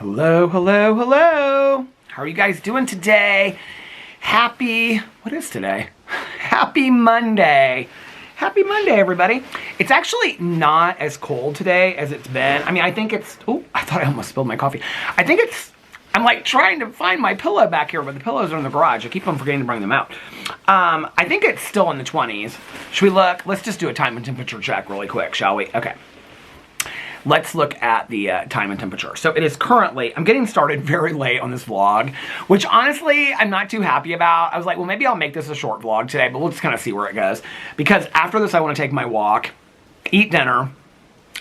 Hello, hello, hello. How are you guys doing today? What is today? Happy Monday. Happy Monday, everybody. It's actually not as cold today as it's been. I mean, I think it's, oh, I thought I almost spilled my coffee. I'm like trying to find my pillow back here, but the pillows are in the garage. I keep on forgetting to bring them out. I think it's still in the 20s. Should we look? Let's just do a time and temperature check really quick, shall we? Okay. Let's look at the time and temperature. So it is currently, I'm getting started very late on this vlog, which honestly, I'm not too happy about. I was like, well, maybe I'll make this a short vlog today, but we'll just kind of see where it goes. Because after this, I want to take my walk, eat dinner,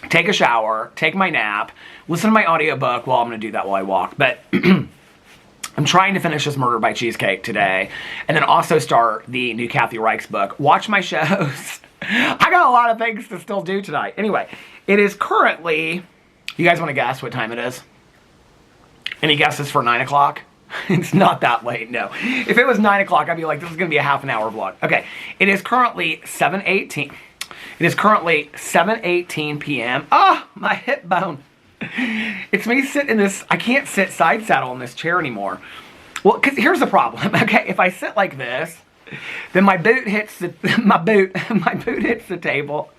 take a shower, take my nap, listen to my audiobook. Well, I'm going to do that while I walk. But I'm trying to finish this Murder by Cheesecake today. And then also start the new Kathy Reichs book. Watch my shows. I got a lot of things to still do tonight. Anyway, it is currently, you guys want to guess what time it is? Any guesses for 9 o'clock? It's not that late, no. If it was 9 o'clock, I'd be like, this is going to be a half an hour vlog. Okay, it is currently 7:18. It is currently 7:18 p.m. Oh, my hip bone. It's me sitting in this, I can't sit side saddle in this chair anymore. Well, because here's the problem, okay? If I sit like this, then my boot hits the, my boot hits the table.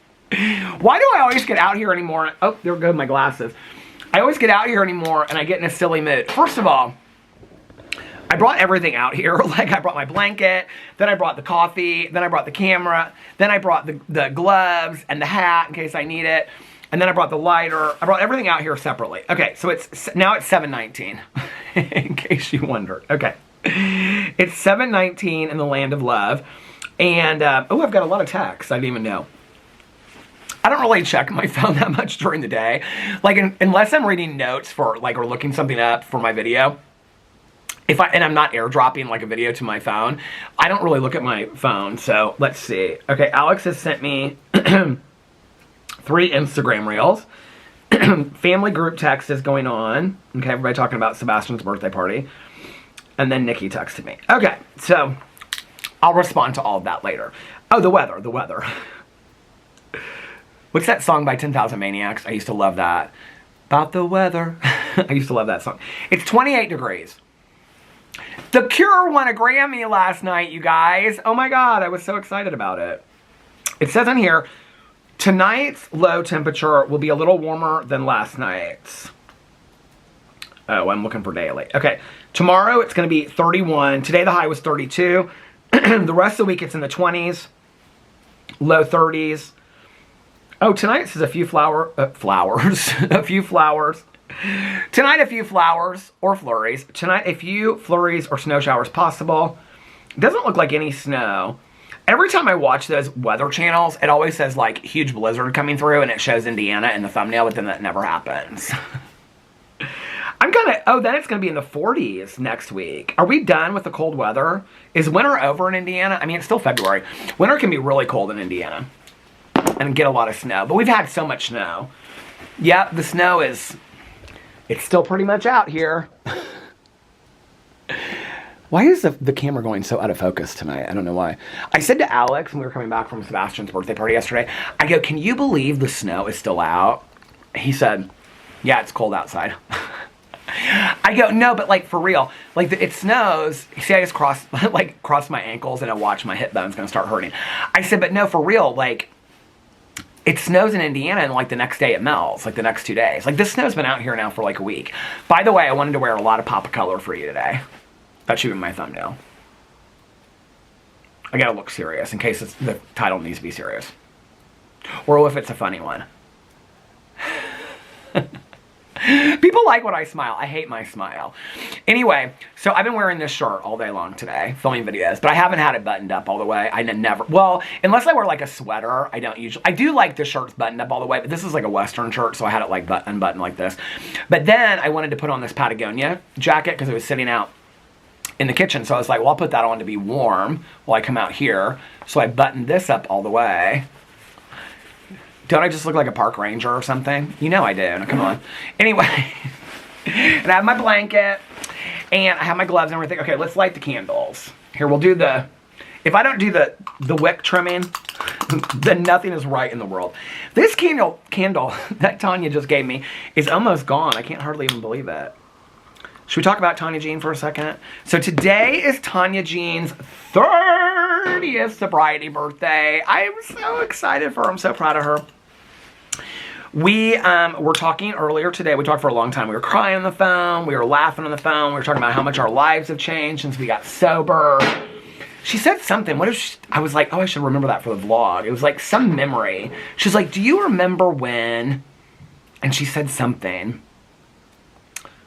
Why do I always get out here anymore? Oh, there go my glasses. I always get out here anymore and I get in a silly mood. First of all, I brought everything out here. Like I brought my blanket, then I brought the coffee, then I brought the camera, then I brought the gloves and the hat in case I need it. And then I brought the lighter. I brought everything out here separately. Okay, so now it's 7:19, in case you wondered. Okay, it's 7:19 in the land of love. And, oh, I've got a lot of texts. I didn't even know. I don't really check my phone that much during the day. Like, unless I'm reading notes for, like, or looking something up for my video. And I'm not airdropping, like, a video to my phone, I don't really look at my phone. So, let's see. Okay, Alex has sent me 3 Instagram reels. Family group text is going on. Okay, everybody talking about Sebastian's birthday party. And then Nikki texted me. Okay, so I'll respond to all of that later. Oh, the weather. What's that song by 10,000 Maniacs? I used to love that. About the weather. I used to love that song. It's 28 degrees. The Cure won a Grammy last night, you guys. Oh my God, I was so excited about it. It says on here, tonight's low temperature will be a little warmer than last night's. Oh, I'm looking for daily. Okay, tomorrow it's going to be 31. Today the high was 32. The rest of the week it's in the 20s, low 30s. Oh, tonight says a few flowers. A few flowers. Tonight a few flowers or flurries. Tonight a few flurries or snow showers possible. It doesn't look like any snow. Every time I watch those weather channels, it always says like huge blizzard coming through and it shows Indiana in the thumbnail, but then that never happens. Then it's going to be in the 40s next week. Are we done with the cold weather? Is winter over in Indiana? I mean, it's still February. Winter can be really cold in Indiana and get a lot of snow, but we've had so much snow. Yep, the snow it's still pretty much out here. Why is the camera going so out of focus tonight? I don't know why. I said to Alex when we were coming back from Sebastian's birthday party yesterday, I go, can you believe the snow is still out? He said, yeah, it's cold outside. I go, no, but like for real, like it snows. See, I just crossed my ankles and I watch my hip bone's gonna start hurting. I said, but no, for real, like it snows in Indiana and like the next day it melts, like the next 2 days. Like this snow's been out here now for like a week. By the way, I wanted to wear a lot of pop of color for you today. That should be my thumbnail. I gotta look serious in case the title needs to be serious. Or if it's a funny one. People like when I smile. I hate my smile. Anyway, so I've been wearing this shirt all day long today, filming videos, but I haven't had it buttoned up all the way. Well, unless I wear like a sweater, I don't usually. I do like the shirts buttoned up all the way, but this is like a Western shirt, so I had it like unbuttoned like this. But then I wanted to put on this Patagonia jacket because it was sitting out in the kitchen, so I was like, well, I'll put that on to be warm while I come out here. So I buttoned this up all the way. Don't I just look like a park ranger or something? You know I do. Now, come on. Anyway, and I have my blanket, and I have my gloves and everything. Okay, let's light the candles. Here, we'll do the... If I don't do the wick trimming, then nothing is right in the world. This candle that Tanya just gave me is almost gone. I can't hardly even believe it. Should we talk about Tanya Jean for a second? So today is Tanya Jean's 30th sobriety birthday. I'm so excited for her. I'm so proud of her. We were talking earlier today. We talked for a long time. We were crying on the phone. We were laughing on the phone. We were talking about how much our lives have changed since we got sober. She said something. I was like, oh, I should remember that for the vlog. It was like some memory. She's like, do you remember when? And she said something.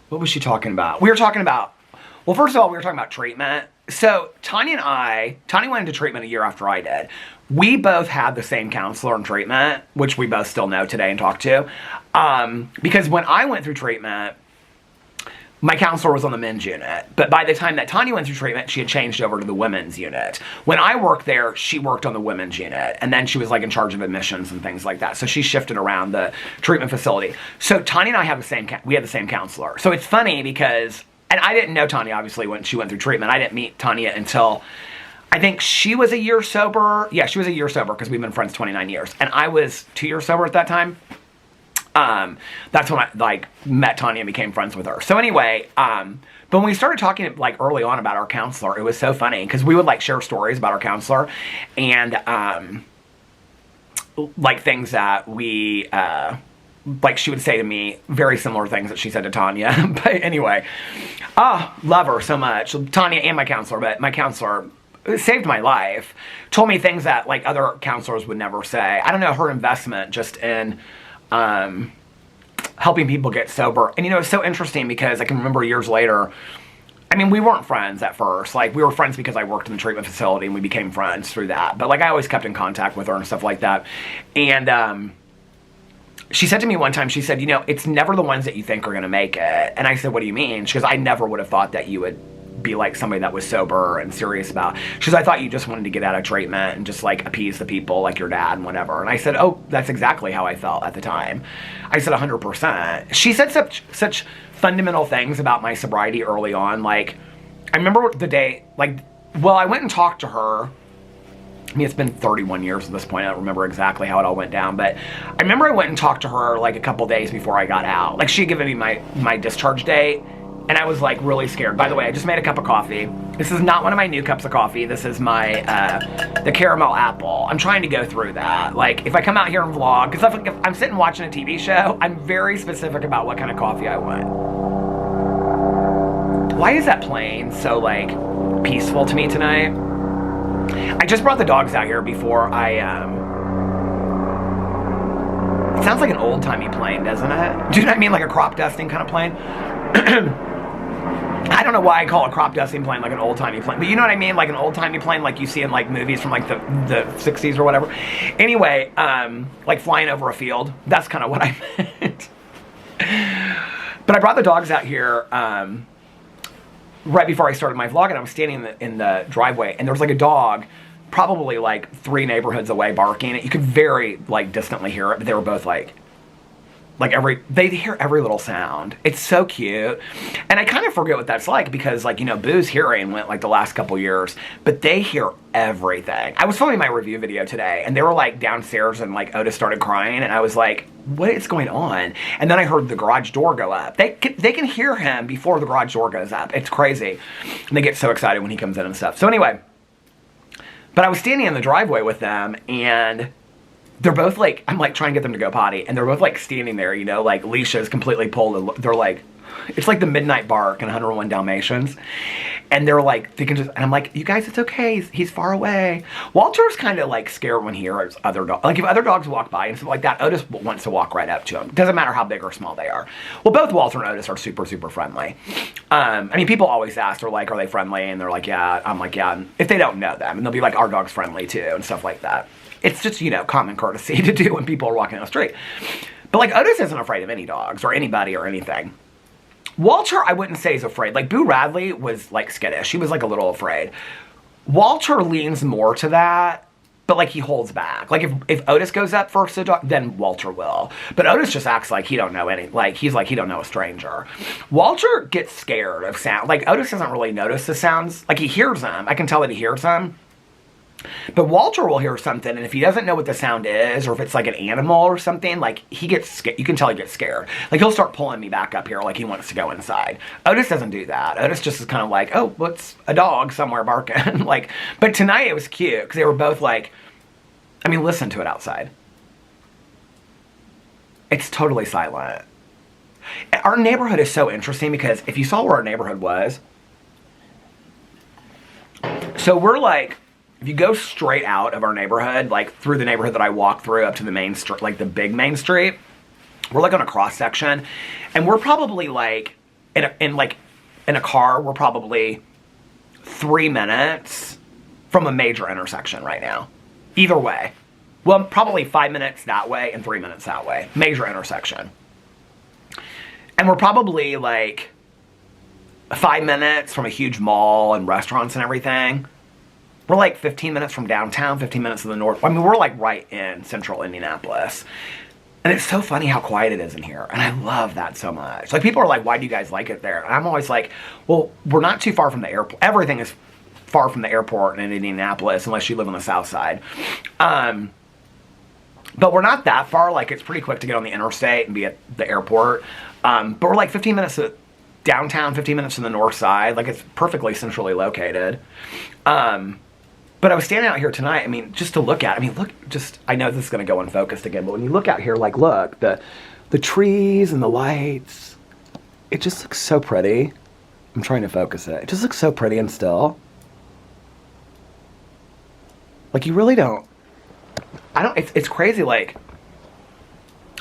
What was she talking about? We were talking about, well, first of all, we were talking about treatment. So Tanya went into treatment a year after I did. We both had the same counselor in treatment, which we both still know today and talk to. Because when I went through treatment, my counselor was on the men's unit. But by the time that Tanya went through treatment, she had changed over to the women's unit. When I worked there, she worked on the women's unit. And then she was like in charge of admissions and things like that. So she shifted around the treatment facility. So Tanya and I have we had the same counselor. So it's funny because, and I didn't know Tanya obviously when she went through treatment. I didn't meet Tanya until, I think she was a year sober. Yeah, she was a year sober because we've been friends 29 years. And I was 2 years sober at that time. That's when I met Tanya and became friends with her. So anyway, but when we started talking early on about our counselor, it was so funny because we would share stories about our counselor and things that we she would say to me, very similar things that she said to Tanya. But anyway, love her so much, Tanya and my counselor. But my counselor saved my life, told me things that other counselors would never say. I don't know, her investment just in helping people get sober. And it's so interesting because I can remember years later, I mean, we weren't friends at first. We were friends because I worked in the treatment facility and we became friends through that. But I always kept in contact with her and stuff like that. And she said to me one time, she said, it's never the ones that you think are going to make it. And I said, what do you mean? She goes, I never would have thought that you would be somebody that was sober and serious about. She says, I thought you just wanted to get out of treatment and just appease the people like your dad and whatever. And I said, oh, that's exactly how I felt at the time. I said 100%. She said such fundamental things about my sobriety early on. I remember the day, I went and talked to her. I mean, it's been 31 years at this point. I don't remember exactly how it all went down, but I remember I went and talked to her a couple days before I got out. She had given me my discharge date. And I was really scared. By the way, I just made a cup of coffee. This is not one of my new cups of coffee. This is my, the caramel apple. I'm trying to go through that. If I come out here and vlog, because if I'm sitting watching a TV show, I'm very specific about what kind of coffee I want. Why is that playing so, peaceful to me tonight? I just brought the dogs out here before I, it sounds like an old-timey plane, doesn't it? Do you know what I mean? Like a crop dusting kind of plane? I don't know why I call a crop dusting plane an old-timey plane, but you know what I mean? An old-timey plane you see in movies from the 60s or whatever. Anyway, flying over a field. That's kind of what I meant. But I brought the dogs out here right before I started my vlog, and I was standing in the driveway, and there was a dog probably 3 neighborhoods away barking. You could very distantly hear it, but they were both they hear every little sound. It's so cute. And I kind of forget what that's because Boo's hearing went the last couple years, but they hear everything. I was filming my review video today and they were downstairs and Otis started crying and I was like, what is going on? And then I heard the garage door go up. They can hear him before the garage door goes up. It's crazy. And they get so excited when he comes in and stuff. So anyway, but I was standing in the driveway with them and they're both I'm trying to get them to go potty, and they're both standing there, leashes completely pulled. They're it's the midnight bark in 101 Dalmatians, and they're they can just. And I'm like, you guys, it's okay. He's far away. Walter's kind of scared when he hears other dogs. If other dogs walk by and stuff like that, Otis wants to walk right up to him. Doesn't matter how big or small they are. Well, both Walter and Otis are super, super friendly. I mean, people always ask, they're are they friendly? And they're yeah. I'm yeah. And if they don't know them, and they'll be our dog's friendly too, and stuff like that. It's just, common courtesy to do when people are walking down the street. But, Otis isn't afraid of any dogs or anybody or anything. Walter, I wouldn't say is afraid. Boo Radley was, skittish. He was, a little afraid. Walter leans more to that, but, he holds back. If Otis goes up first to the dog, then Walter will. But Otis just acts like he don't know any, he's he don't know a stranger. Walter gets scared of sound. Otis doesn't really notice the sounds. He hears them. I can tell that he hears them. But Walter will hear something, and if he doesn't know what the sound is, or if it's like an animal or something, like he gets scared. You can tell he gets scared. Like he'll start pulling me back up here like he wants to go inside. Otis doesn't do that. Otis just is kind of like, oh, what's a dog somewhere barking? Like, but tonight it was cute because they were both like, I mean, listen to it outside. It's totally silent. Our neighborhood is so interesting because if you saw where our neighborhood was, so we're like, if you go straight out of our neighborhood, like through the neighborhood that I walk through up to the main street, like the big main street, we're like on a cross section, and we're probably like in a car, we're probably 3 minutes from a major intersection right now. Either way. Well, probably 5 minutes that way and 3 minutes that way. Major intersection. And we're probably like 5 minutes from a huge mall and restaurants and everything. We're like 15 minutes from downtown, 15 minutes to the north. I mean, we're like right in central Indianapolis. And it's so funny how quiet it is in here. And I love that so much. Like, people are like, why do you guys like it there? And I'm always like, well, we're not too far from the airport. Everything is far from the airport in Indianapolis, unless you live on the south side. But we're not that far. Like, it's pretty quick to get on the interstate and be at the airport. But we're like 15 minutes to downtown, 15 minutes to the north side. Like, it's perfectly centrally located. But I was standing out here tonight, I mean, just to look at, I mean, look, just, I know this is going to go unfocused again, but when you look out here, like, look, the trees and the lights, it just looks so pretty. I'm trying to focus it. It just looks so pretty and still. Like, you really don't, it's crazy, like,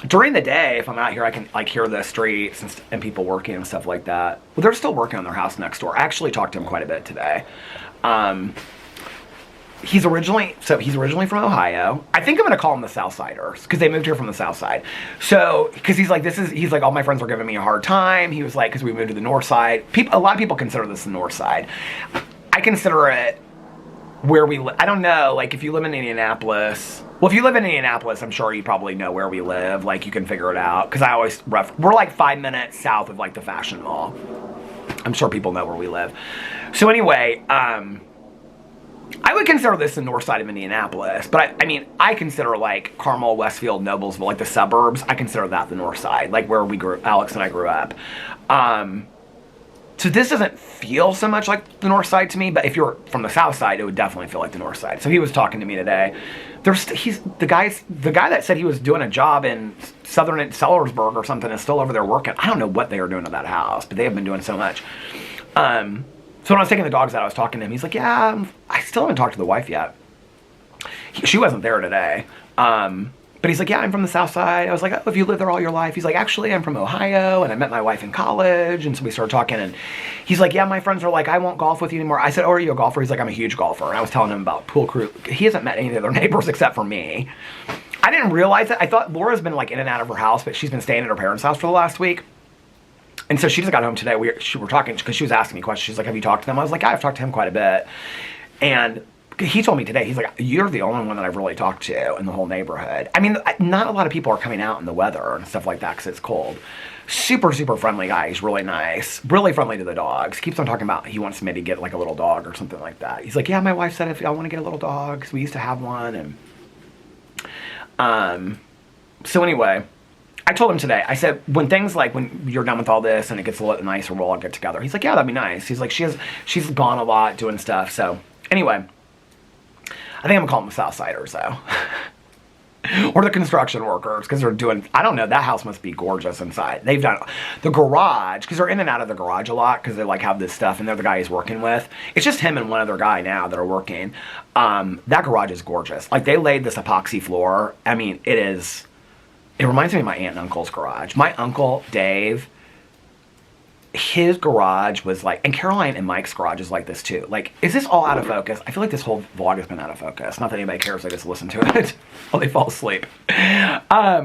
during the day, if I'm out here, I can, like, hear the streets and people working and stuff like that. Well, they're still working on their house next door. I actually talked to him quite a bit today. He's originally from Ohio. I think I'm going to call him the Southsiders because they moved here from the South Side. So, because he's like, all my friends were giving me a hard time. He was like, because we moved to the North Side. A lot of people consider this the North Side. I consider it where we live. I don't know, like, if you live in Indianapolis. Well, if you live in Indianapolis, I'm sure you probably know where we live. Like, you can figure it out. Because we're like 5 minutes south of, like, the Fashion Mall. I'm sure people know where we live. So anyway, I would consider this the north side of Indianapolis, but I mean, I consider like Carmel, Westfield, Noblesville, like the suburbs, I consider that the north side, like where Alex and I grew up. So this doesn't feel so much like the north side to me, but if you're from the south side, it would definitely feel like the north side. So he was talking to me today. He's the guy that said he was doing a job in southern Sellersburg or something is still over there working. I don't know what they are doing at that house, but they have been doing so much. So when I was taking the dogs out, I was talking to him. He's like, yeah, I still haven't talked to the wife yet. She wasn't there today. But he's like, yeah, I'm from the South Side. I was like, oh, have you lived there all your life? He's like, actually, I'm from Ohio, and I met my wife in college. And so we started talking, and he's like, yeah, my friends are like, I won't golf with you anymore. I said, oh, are you a golfer? He's like, I'm a huge golfer. And I was telling him about pool crew. He hasn't met any of their neighbors except for me. I didn't realize it. I thought Laura's been like in and out of her house, but she's been staying at her parents' house for the last week. And so she just got home today. We were talking because she was asking me questions. She's like, have you talked to them? I was like, yeah, I've talked to him quite a bit. And he told me today, he's like, you're the only one that I've really talked to in the whole neighborhood. I mean, not a lot of people are coming out in the weather and stuff like that because it's cold. Super, super friendly guy. He's really nice. Really friendly to the dogs. Keeps on talking about he wants to maybe get like a little dog or something like that. He's like, yeah, my wife said if I want to get a little dog because we used to have one. And so anyway, I told him today, I said, when you're done with all this and it gets a little nicer, we'll all get together. He's like, yeah, that'd be nice. He's like, she's gone a lot doing stuff. So anyway, I think I'm gonna call them the Southsiders though. Or the construction workers, because they're doing, I don't know, that house must be gorgeous inside. They've done the garage, because they're in and out of the garage a lot, because they like have this stuff, and they're the guy he's working with. It's just him and one other guy now that are working. That garage is gorgeous. Like, they laid this epoxy floor. I mean, it reminds me of my aunt and uncle's garage. My uncle, Dave, his garage was like, and Caroline and Mike's garage is like this too. Like, is this all out of focus? I feel like this whole vlog has been out of focus. Not that anybody cares, they just listen to it while they fall asleep. But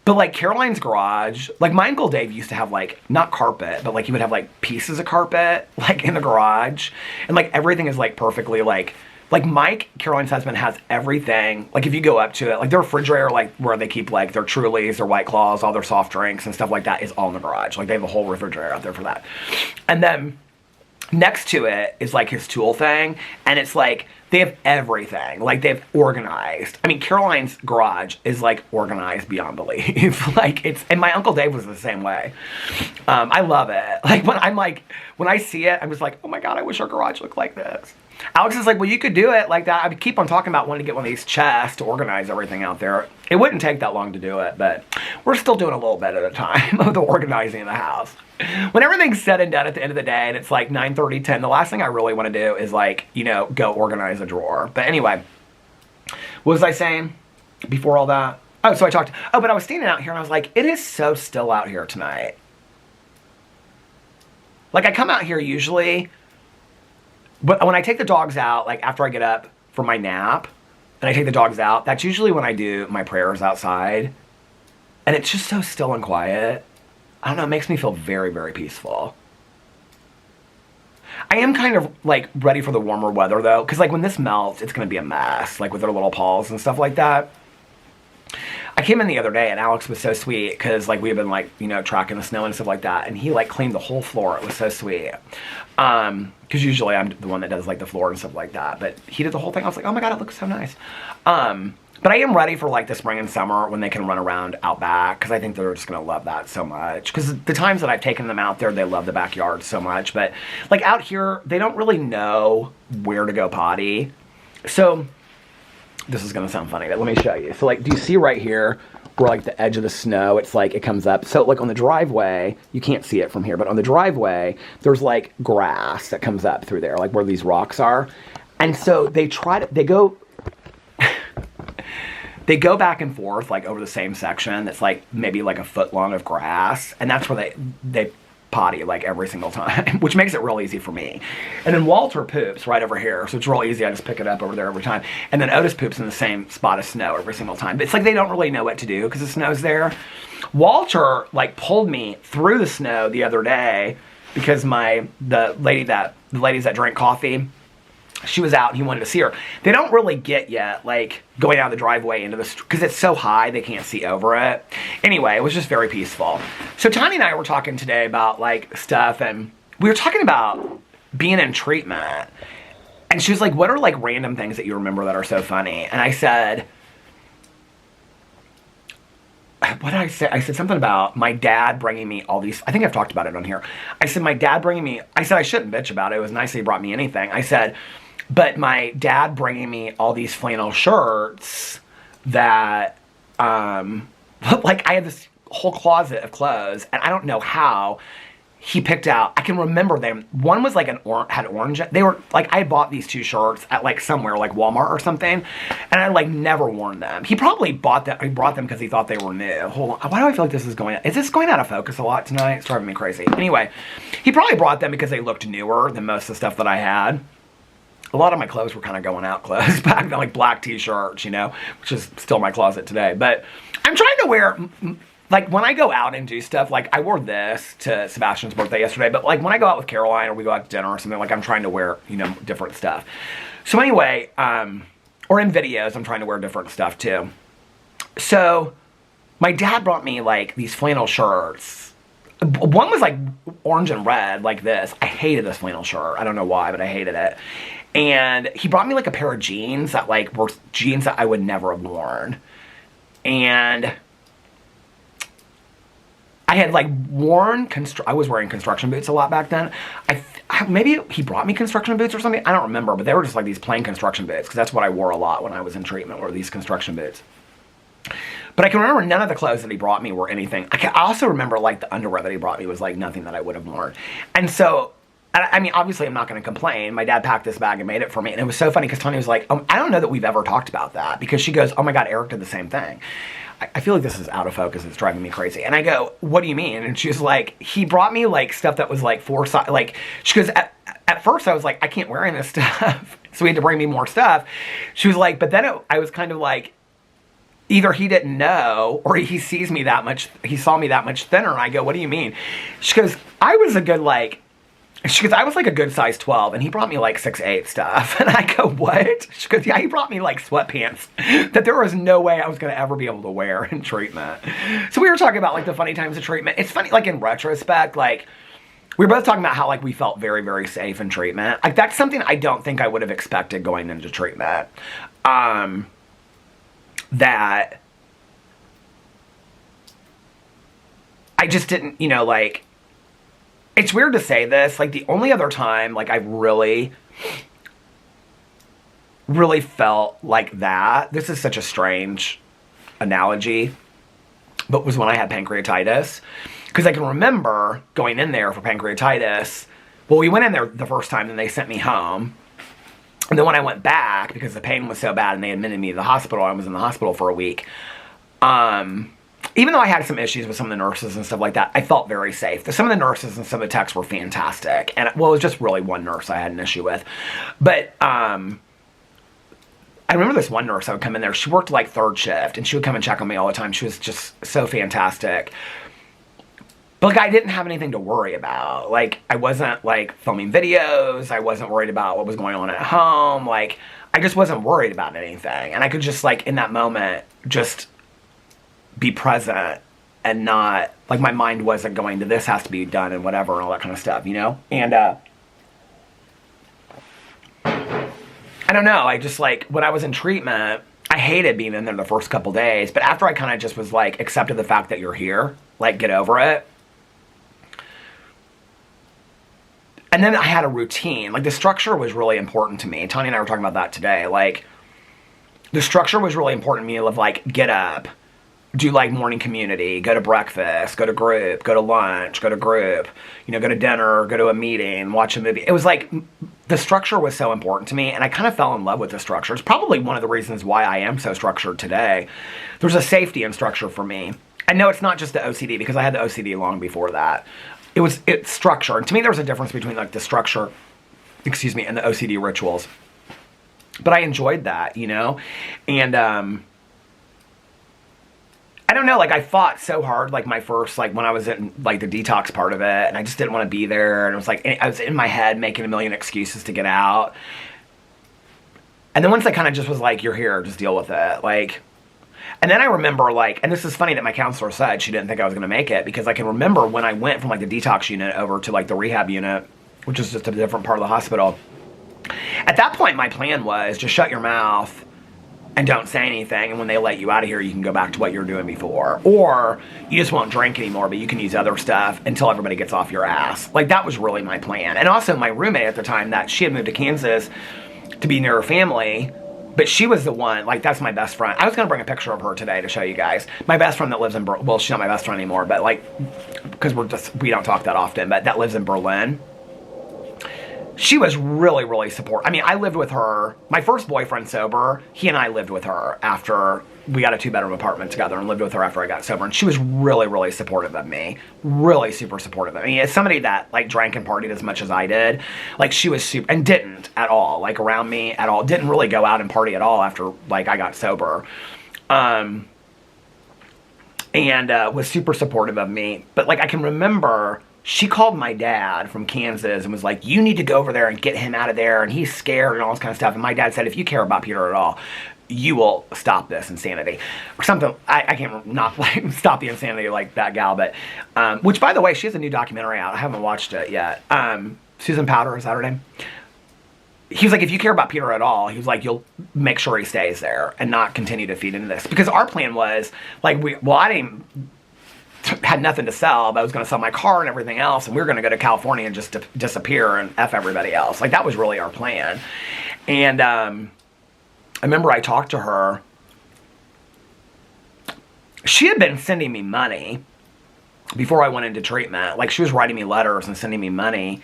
like Caroline's garage, like my Uncle Dave used to have like, not carpet, but like he would have like pieces of carpet like in the garage. And like everything is like perfectly like Mike, Caroline's husband, has everything. Like, if you go up to it, like, their refrigerator, like, where they keep, like, their Trulies, their White Claws, all their soft drinks and stuff like that is all in the garage. Like, they have a whole refrigerator out there for that. And then next to it is like his tool thing, and it's like they have everything. Like they've organized. I mean, Caroline's garage is like organized beyond belief. Like it's, and my Uncle Dave was the same way. I love it. Like when I see it, I'm just like, oh my God, I wish our garage looked like this. Alex is like, well, you could do it like that. I keep on talking about wanting to get one of these chests to organize everything out there. It wouldn't take that long to do it, but we're still doing a little bit at a time of the organizing of the house. When everything's said and done at the end of the day and it's like 9:30, 10, the last thing I really want to do is like, you know, go organize a drawer. But anyway, what was I saying before all that? Oh, so but I was standing out here and I was like, it is so still out here tonight. Like I come out here usually, but when I take the dogs out, like after I get up for my nap and I take the dogs out, that's usually when I do my prayers outside. And it's just so still and quiet. I don't know, it makes me feel very, very peaceful. I am kind of like ready for the warmer weather though, because like when this melts, it's going to be a mess, like with their little paws and stuff like that. I came in the other day and Alex was so sweet because like we have been like, you know, tracking the snow and stuff like that. And he like cleaned the whole floor. It was so sweet. Because usually I'm the one that does like the floor and stuff like that. But he did the whole thing. I was like, oh my God, it looks so nice. But I am ready for like the spring and summer when they can run around out back because I think they're just going to love that so much. Because the times that I've taken them out there, they love the backyard so much. But like out here, they don't really know where to go potty. So this is going to sound funny, but let me show you. So like, do you see right here where like the edge of the snow, it's like it comes up. So like on the driveway, you can't see it from here, but on the driveway, there's like grass that comes up through there, like where these rocks are. And so they go they go back and forth like over the same section that's like maybe like a foot long of grass, and that's where they potty like every single time, which makes it real easy for me. And then Walter poops right over here, so it's real easy. I just pick it up over there every time. And then Otis poops in the same spot of snow every single time. But it's like they don't really know what to do because the snow's there. Walter like pulled me through the snow the other day because the ladies that drink coffee, she was out and he wanted to see her. They don't really get yet, like, going down the driveway into the street, because it's so high they can't see over it. Anyway, it was just very peaceful. So Tanya and I were talking today about, like, stuff, and we were talking about being in treatment. And she was like, what are, like, random things that you remember that are so funny? And I said, what did I say? I said something about my dad bringing me all these. I think I've talked about it on here. I said, my dad bringing me, I said, I shouldn't bitch about it. It was nice that he brought me anything. I said, but my dad bringing me all these flannel shirts that, like I had this whole closet of clothes, and I don't know how he picked out. I can remember them. One was like had orange. They were like, I bought these two shirts at like somewhere like Walmart or something, and I like never worn them. He probably bought them. He brought them because he thought they were new. Hold on. Why do I feel like this is going? Is this going out of focus a lot tonight? It's driving me crazy. Anyway, he probably brought them because they looked newer than most of the stuff that I had. A lot of my clothes were kind of going out clothes back then, like black t-shirts, you know, which is still my closet today. But I'm trying to wear, like when I go out and do stuff, like I wore this to Sebastian's birthday yesterday, but like when I go out with Caroline or we go out to dinner or something, like I'm trying to wear, you know, different stuff. So anyway, or in videos, I'm trying to wear different stuff too. So my dad brought me like these flannel shirts. One was like orange and red, like this. I hated this flannel shirt. I don't know why, but I hated it. And he brought me like a pair of jeans that like were jeans that I would never have worn. And I had like worn, I was wearing construction boots a lot back then. Maybe he brought me construction boots or something. I don't remember, but they were just like these plain construction boots because that's what I wore a lot when I was in treatment, were these construction boots. But I can remember none of the clothes that he brought me were anything. I also remember like the underwear that he brought me was like nothing that I would have worn. And so, I mean, obviously I'm not going to complain. My dad packed this bag and made it for me. And it was so funny because Tony was like, I don't know that we've ever talked about that. Because she goes, oh my God, Eric did the same thing. I feel like this is out of focus. It's driving me crazy. And I go, what do you mean? And she was like, he brought me like stuff that was like like, she goes, at first I was like, I can't wear any of this stuff. So he had to bring me more stuff. She was like, but then I was kind of like, either he didn't know or he saw me that much thinner. And I go, what do you mean? She goes, I was like a good size 12 and he brought me like 6'8" stuff. And I go, what? She goes, yeah, he brought me like sweatpants that there was no way I was going to ever be able to wear in treatment. So we were talking about like the funny times of treatment. It's funny, like in retrospect, like we were both talking about how, like, we felt very, very safe in treatment. Like, that's something I don't think I would have expected going into treatment. That I just didn't, you know, like, it's weird to say this. Like, the only other time, like, I really felt like that, this is such a strange analogy, but was when I had pancreatitis. Because I can remember going in there for pancreatitis. Well, we went in there the first time and they sent me home. And then when I went back, because the pain was so bad and they admitted me to the hospital, I was in the hospital for a week. Even though I had some issues with some of the nurses and stuff like that, I felt very safe. Some of the nurses and some of the techs were fantastic. And, well, it was just really one nurse I had an issue with. But, I remember this one nurse, I would come in there, she worked like third shift, and she would come and check on me all the time. She was just so fantastic. But, like, I didn't have anything to worry about. Like, I wasn't, like, filming videos. I wasn't worried about what was going on at home. Like, I just wasn't worried about anything. And I could just, like, in that moment, just be present and not, like, my mind wasn't going to this has to be done and whatever and all that kind of stuff, you know? And, I don't know, I just, like, when I was in treatment, I hated being in there the first couple days, but after I kind of just was, like, accepted the fact that you're here, like, get over it. And then I had a routine. Like, the structure was really important to me. Tanya and I were talking about that today. Like, the structure was really important to me of, like, get up, do, like, morning community, go to breakfast, go to group, go to lunch, go to group, you know, go to dinner, go to a meeting, watch a movie. It was, like, the structure was so important to me, and I kind of fell in love with the structure. It's probably one of the reasons why I am so structured today. There's a safety in structure for me. I know it's not just the OCD, because I had the OCD long before that. It's structure. And to me, there's a difference between, like, the structure, and the OCD rituals. But I enjoyed that, you know? And, I don't know, like, I fought so hard, like, my first, like, when I was in, like, the detox part of it, and I just didn't want to be there, and it was, like, I was in my head making a million excuses to get out. And then once I kind of just was like, you're here, just deal with it, like... And then I remember, like, and this is funny that my counselor said she didn't think I was going to make it, because I can remember when I went from, like, the detox unit over to, like, the rehab unit, which is just a different part of the hospital. At that point, my plan was just shut your mouth and don't say anything, and when they let you out of here, you can go back to what you were doing before. Or you just won't drink anymore, but you can use other stuff until everybody gets off your ass. Like, that was really my plan. And also, my roommate at the time, that she had moved to Kansas to be near her family, but she was the one, like, that's my best friend. I was going to bring a picture of her today to show you guys. My best friend that lives in Berlin, well, she's not my best friend anymore, but, like, because we don't talk that often, but that lives in Berlin. She was really, really supportive. I mean, I lived with her, my first boyfriend sober, he and I lived with her after we got a 2-bedroom apartment together, and lived with her after I got sober, and she was really, really supportive of me. Really super supportive of me. As somebody that, like, drank and partied as much as I did, like, she was super, and didn't at all, like, around me at all, didn't really go out and party at all after, like, I got sober. And was super supportive of me. But, like, I can remember... She called my dad from Kansas and was like, you need to go over there and get him out of there, and he's scared and all this kind of stuff. And my dad said, if you care about Peter at all, you will stop this insanity. Or something, I can't not like stop the insanity like that gal, but, which, by the way, she has a new documentary out. I haven't watched it yet. Susan Powder, is that her name? He was like, if you care about Peter at all, he was like, you'll make sure he stays there and not continue to feed into this. Because our plan was, like, had nothing to sell, but I was going to sell my car and everything else, and we were going to go to California and just disappear and F everybody else. Like, that was really our plan. And I remember I talked to her. She had been sending me money before I went into treatment. Like, she was writing me letters and sending me money.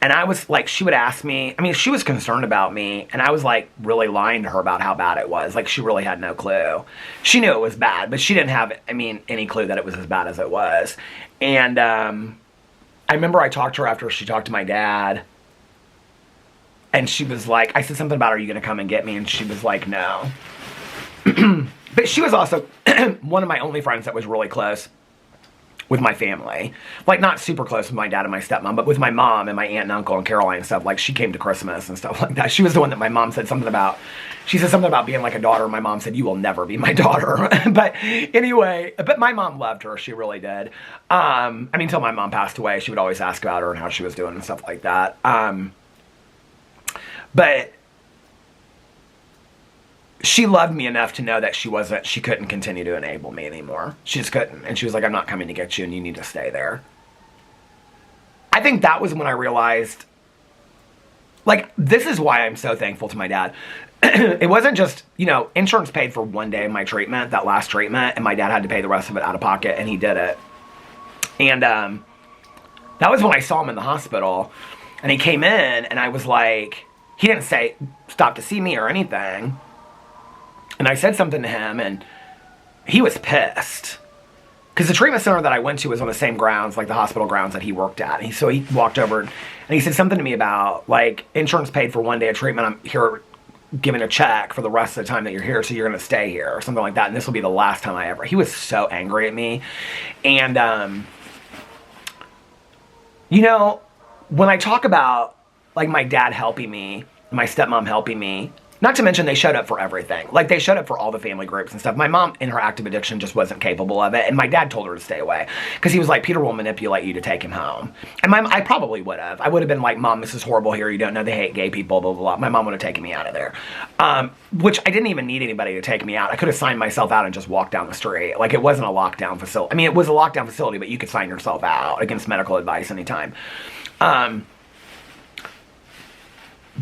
And I was like, she would ask me, I mean, she was concerned about me, and I was like really lying to her about how bad it was. Like, she really had no clue. She knew it was bad, but she didn't have, I mean, any clue that it was as bad as it was. And I remember I talked to her after she talked to my dad, and she was like, I said something about, are you going to come and get me? And she was like, no. But she was also one of my only friends that was really close with my family. Like, not super close with my dad and my stepmom, but with my mom and my aunt and uncle and Caroline and stuff. Like, she came to Christmas and stuff like that. She was the one that my mom said something about. She said something about being like a daughter. My mom said, "You will never be my daughter." But anyway, but my mom loved her. She really did. I mean, until my mom passed away, she would always ask about her and how she was doing and stuff like that. But she loved me enough to know that she couldn't continue to enable me anymore. She just couldn't. And she was like, "I'm not coming to get you and you need to stay there." I think that was when I realized, like, this is why I'm so thankful to my dad. It wasn't just, you know, insurance paid for one day of my treatment, that last treatment, and my dad had to pay the rest of it out of pocket, and he did it. And that was when I saw him in the hospital, and he came in, and I was like, he didn't say, "Stop to see me" or anything. And I said something to him, and he was pissed. Because the treatment center that I went to was on the same grounds, like the hospital grounds that he worked at. And so he walked over, and he said something to me about, like, insurance paid for one day of treatment. I'm here giving a check for the rest of the time that you're here, so you're going to stay here, or something like that. And this will be the last time I ever... He was so angry at me. And, you know, when I talk about, like, my dad helping me, my stepmom helping me, not to mention they showed up for everything. Like, they showed up for all the family groups and stuff. My mom, in her active addiction, just wasn't capable of it. And my dad told her to stay away. Because he was like, "Peter will manipulate you to take him home." And I probably would have. I would have been like, "Mom, this is horrible here. You don't know they hate gay people, blah, blah, blah." My mom would have taken me out of there. Which I didn't even need anybody to take me out. I could have signed myself out and just walked down the street. Like, it wasn't a lockdown facility. I mean, it was a lockdown facility, but you could sign yourself out against medical advice anytime.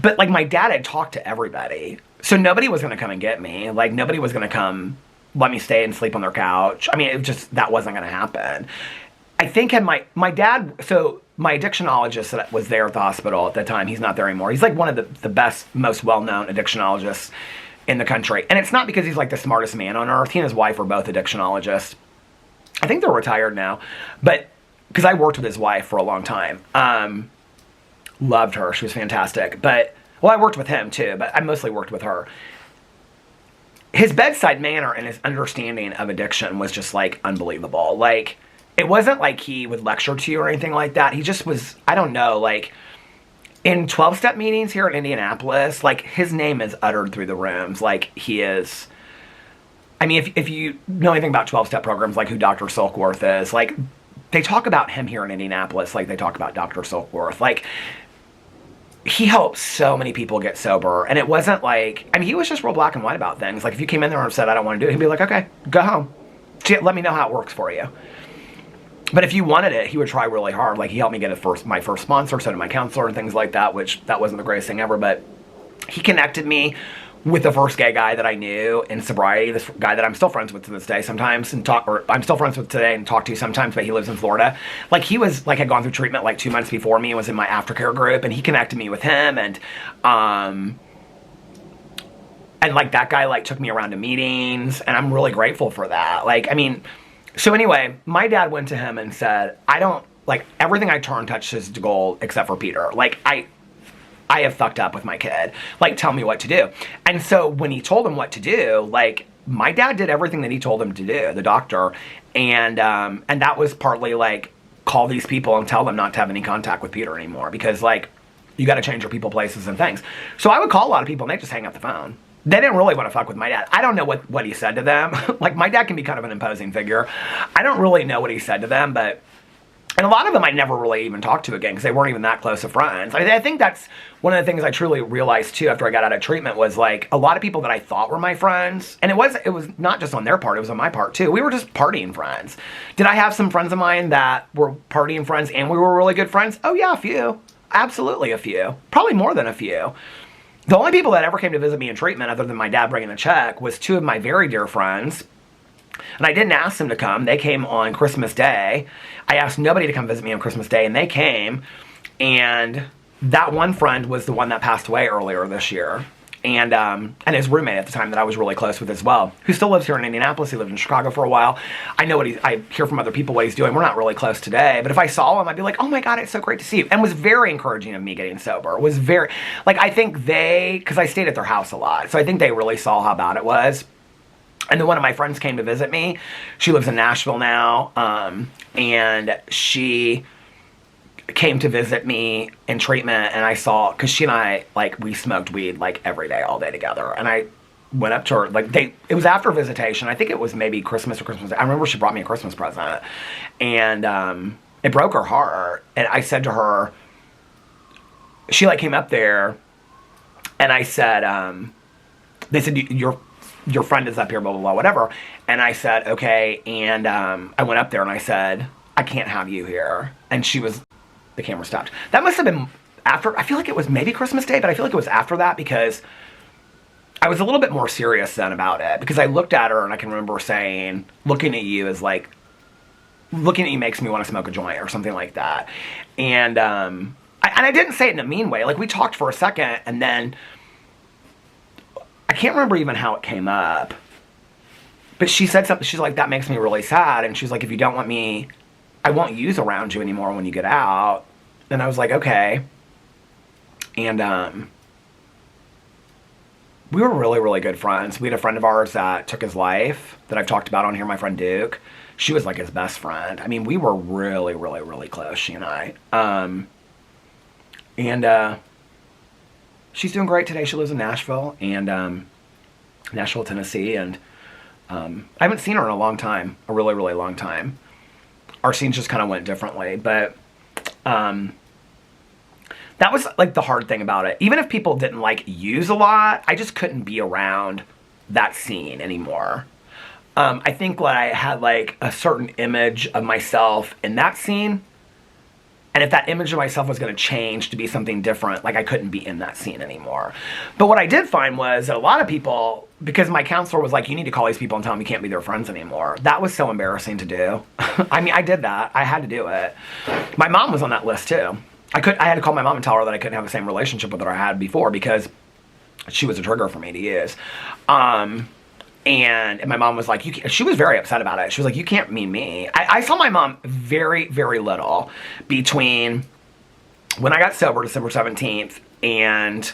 But, like, my dad had talked to everybody. So nobody was going to come and get me. Like, nobody was going to come let me stay and sleep on their couch. I mean, it just, that wasn't going to happen. I think had my dad, so my addictionologist that was there at the hospital at the time, he's not there anymore. He's like one of the best, most well-known addictionologists in the country. And it's not because he's like the smartest man on earth. He and his wife are both addictionologists. I think they're retired now. But, because I worked with his wife for a long time. Loved her. She was fantastic. But, well, I worked with him too, but I mostly worked with her. His bedside manner and his understanding of addiction was just, like, unbelievable. Like, it wasn't like he would lecture to you or anything like that. He just was, I don't know, like, in 12-step meetings here in Indianapolis, like, his name is uttered through the rooms. Like, he is, I mean, if you know anything about 12-step programs, like who Dr. Silkworth is, like, they talk about him here in Indianapolis like they talk about Dr. Silkworth. Like, he helped so many people get sober. And it wasn't like, I mean, he was just real black and white about things. Like, if you came in there and said, "I don't want to do it," he'd be like, "Okay, go home. Let me know how it works for you." But if you wanted it, he would try really hard. Like, he helped me get my first sponsor, so did my counselor and things like that, which that wasn't the greatest thing ever. But he connected me with the first gay guy that I knew in sobriety, this guy that I'm still friends with to this day sometimes, or I'm still friends with today and talk to sometimes, but he lives in Florida. Like, he was, like, had gone through treatment like 2 months before me and was in my aftercare group, and he connected me with him, and like, that guy, like, took me around to meetings, and I'm really grateful for that. Like, I mean, so anyway, my dad went to him and said, "I don't, like, everything I turn touches to gold except for Peter. Like, I have fucked up with my kid. Like, tell me what to do." And so when he told him what to do, like, my dad did everything that he told him to do, the doctor. And that was partly, like, call these people and tell them not to have any contact with Peter anymore. Because, like, you got to change your people, places, and things. So I would call a lot of people and they just hang up the phone. They didn't really want to fuck with my dad. I don't know what he said to them. Like, my dad can be kind of an imposing figure. I don't really know what he said to them, but... And a lot of them I never really even talked to again because they weren't even that close of friends. I think that's one of the things I truly realized too after I got out of treatment was, like, a lot of people that I thought were my friends, and it was not just on their part, it was on my part too. We were just partying friends. Did I have some friends of mine that were partying friends and we were really good friends? Oh yeah, a few. Absolutely a few. Probably more than a few. The only people that ever came to visit me in treatment other than my dad bringing a check was 2 of my very dear friends. And I didn't ask them to come. They came on Christmas Day. I asked nobody to come visit me on Christmas Day, and they came. And that one friend was the one that passed away earlier this year. And his roommate at the time that I was really close with as well, who still lives here in Indianapolis. He lived in Chicago for a while. I know I hear from other people what he's doing. We're not really close today, but if I saw him, I'd be like, "Oh my God, it's so great to see you." And was very encouraging of me getting sober. It was very, like, I think because I stayed at their house a lot, so I think they really saw how bad it was. And then one of my friends came to visit me. She lives in Nashville now, and she came to visit me in treatment, and I saw, because she and I, like, we smoked weed, like, every day, all day together, and I went up to her, like, it was after visitation, I think it was maybe Christmas or Christmas, I remember she brought me a Christmas present, and, it broke her heart, and I said to her, she, like, came up there, and I said, they said, your friend is up here, blah, blah, blah, whatever, and I said, okay, and, I went up there, and I said, I can't have you here, and she was, the camera stopped. That must have been after, I feel like it was maybe Christmas Day, but I feel like it was after that, because I was a little bit more serious then about it, because I looked at her and I can remember saying, looking at you is like, looking at you makes me want to smoke a joint or something like that. And I didn't say it in a mean way. Like, we talked for a second, and then I can't remember even how it came up, but she said something, she's like, that makes me really sad, and she's like, if you don't want me, I won't use around you anymore when you get out. And I was like, okay. And we were really, really good friends. We had a friend of ours that took his life that I've talked about on here, my friend Duke. She was like his best friend. I mean, we were really, really, really close, she and I. She's doing great today. She lives in Nashville, and Nashville, Tennessee, and I haven't seen her in a long time, a really, really long time. Our scenes just kind of went differently, but that was like the hard thing about it. Even if people didn't like use a lot, I just couldn't be around that scene anymore. I think that I had like a certain image of myself in that scene, and if that image of myself was going to change to be something different, like, I couldn't be in that scene anymore. But what I did find was that a lot of people, because my counselor was like, you need to call these people and tell them you can't be their friends anymore. That was so embarrassing to do. I mean, I did that. I had to do it. My mom was on that list too. I had to call my mom and tell her that I couldn't have the same relationship with her I had before, because she was a trigger for me to use. And my mom was like, she was very upset about it. She was like, you can't mean me. I saw my mom very, very little between when I got sober, December 17th, and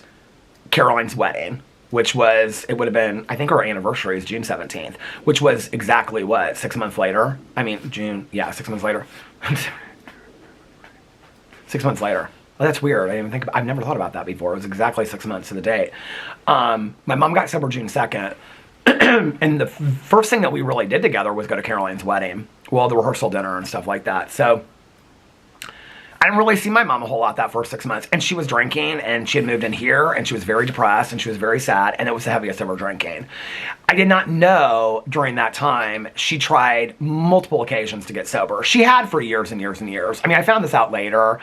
Caroline's wedding, which was, it would have been, I think her anniversary is June 17th, which was exactly what, 6 months later? I mean, June, yeah, 6 months later. 6 months later. Well, that's weird. I didn't even think I've never thought about that before. It was exactly 6 months to the date. My mom got sober June 2nd. And the first thing that we really did together was go to Caroline's wedding. Well, the rehearsal dinner and stuff like that. So I didn't really see my mom a whole lot that first 6 months. And she was drinking, and she had moved in here, and she was very depressed, and she was very sad, and it was the heaviest of her drinking. I did not know during that time she tried multiple occasions to get sober. She had for years and years and years. I mean, I found this out later.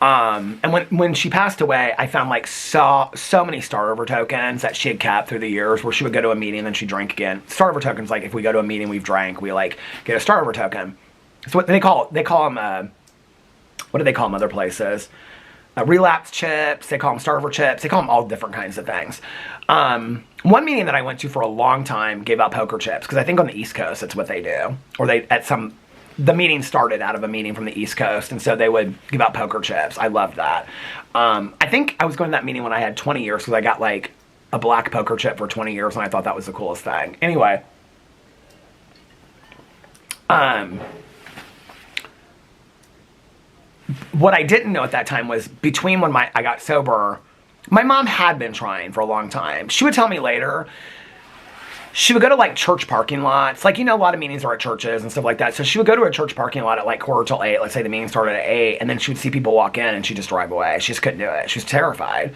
And when she passed away, I found like so many start over tokens that she had kept through the years, where she would go to a meeting and then she'd drink again. Start over tokens, like if we go to a meeting we've drank, we like get a start over token. So what they call them, what do they call them other places? Relapse chips, they call them start over chips, they call them all different kinds of things. One meeting that I went to for a long time gave out poker chips, because I think on the East Coast that's what they do. Or the meeting started out of a meeting from the East Coast, and so they would give out poker chips. I loved that. I think I was going to that meeting when I had 20 years, because I got like a black poker chip for 20 years, and I thought that was the coolest thing. Anyway. What I didn't know at that time was, between when I got sober, my mom had been trying for a long time. She would tell me later, she would go to like church parking lots. Like, you know, a lot of meetings are at churches and stuff like that. So she would go to a church parking lot at like 7:45. Let's say the meeting started at 8, and then she would see people walk in and she'd just drive away. She just couldn't do it. She was terrified.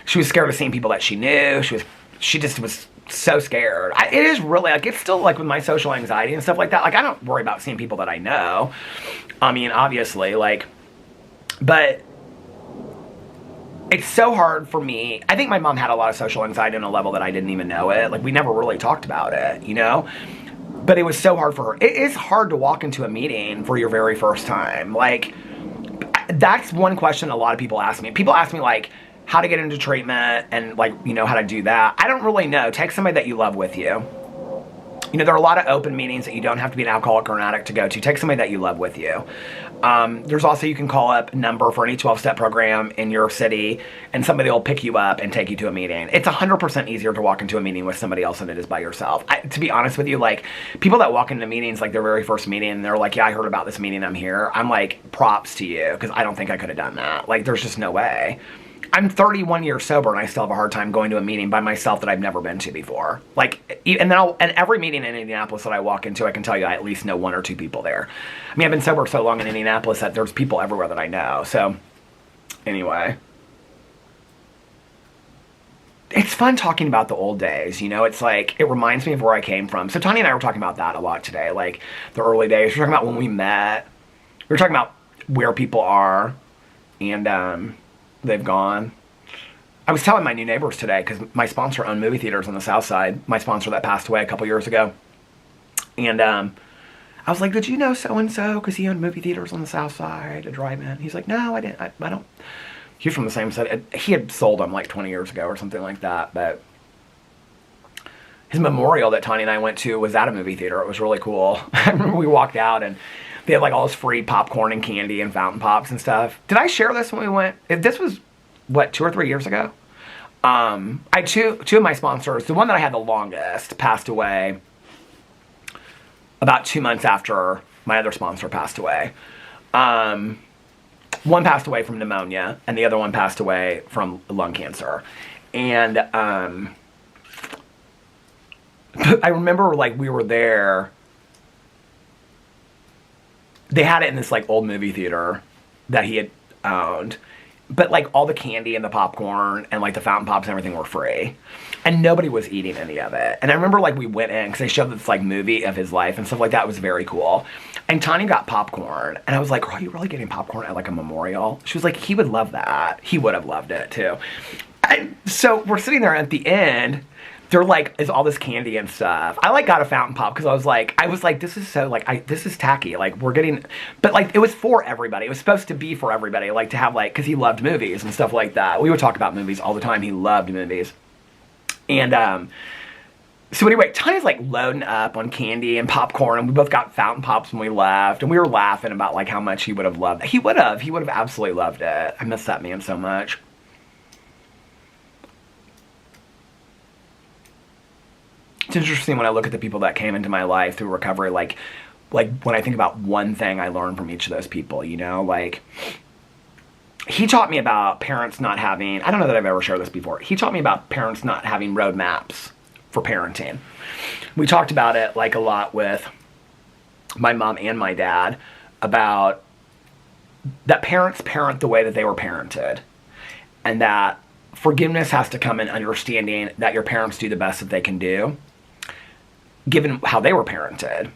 She was scared of seeing people that she knew. She just was so scared. It is really, like, it's still like with my social anxiety and stuff like that. Like, I don't worry about seeing people that I know. I mean, obviously, like, but it's so hard for me. I think my mom had a lot of social anxiety on a level that I didn't even know it. Like, we never really talked about it, you know? But it was so hard for her. It is hard to walk into a meeting for your very first time. Like, that's one question a lot of people ask me. People ask me, like, how to get into treatment and, like, you know, how to do that. I don't really know. Take somebody that you love with you. You know, there are a lot of open meetings that you don't have to be an alcoholic or an addict to go to. Take somebody that you love with you. There's also, you can call up a number for any 12-step program in your city, and somebody will pick you up and take you to a meeting. It's 100% easier to walk into a meeting with somebody else than it is by yourself. To be honest with you, like, people that walk into meetings, like their very first meeting, and they're like, yeah, I heard about this meeting, I'm here. I'm like, props to you, because I don't think I could have done that. Like, there's just no way. I'm 31 years sober, and I still have a hard time going to a meeting by myself that I've never been to before. Like, and every meeting in Indianapolis that I walk into, I can tell you I at least know 1 or 2 people there. I mean, I've been sober so long in Indianapolis that there's people everywhere that I know. So, anyway. It's fun talking about the old days, you know? It's like, it reminds me of where I came from. So, Tanya and I were talking about that a lot today, like, the early days. We were talking about when we met. We were talking about where people are, and, they've gone. I was telling my new neighbors today, because my sponsor owned movie theaters on the South Side. My sponsor that passed away a couple years ago. And I was like, did you know so-and-so? Because he owned movie theaters on the South Side, a drive-in. He's like, no, I didn't. I don't. He's from the same side. He had sold them like 20 years ago or something like that. But his memorial that Tanya and I went to was at a movie theater. It was really cool. I remember we walked out, and they had like all this free popcorn and candy and fountain pops and stuff. Did I share this when we went? If this was, what, 2 or 3 years ago? I had two of my sponsors. The one that I had the longest passed away about 2 months after my other sponsor passed away. One passed away from pneumonia, and the other one passed away from lung cancer. And I remember, like, we were there. They had it in this, like, old movie theater that he had owned. But, like, all the candy and the popcorn and, like, the fountain pops and everything were free. And nobody was eating any of it. And I remember, like, we went in because they showed this, like, movie of his life and stuff like that. It was very cool. And Tanya got popcorn. And I was like, are you really getting popcorn at, like, a memorial? She was like, he would love that. He would have loved it, too. And so we're sitting there at the end. They're like, is all this candy and stuff. I like got a fountain pop because I was like, this is so like, this is tacky. Like, we're getting, but like, it was for everybody. It was supposed to be for everybody. Like, to have like, because he loved movies and stuff like that. We would talk about movies all the time. He loved movies. And so anyway, Tanya's like loading up on candy and popcorn, and we both got fountain pops when we left, and we were laughing about like how much he would have loved it. He would have absolutely loved it. I miss that man so much. It's interesting when I look at the people that came into my life through recovery, like when I think about one thing I learned from each of those people, you know, like, he taught me about parents not having, I don't know that I've ever shared this before. He taught me about parents not having roadmaps for parenting. We talked about it like a lot with my mom and my dad about that parents parent the way that they were parented, and that forgiveness has to come in understanding that your parents do the best that they can do, given how they were parented.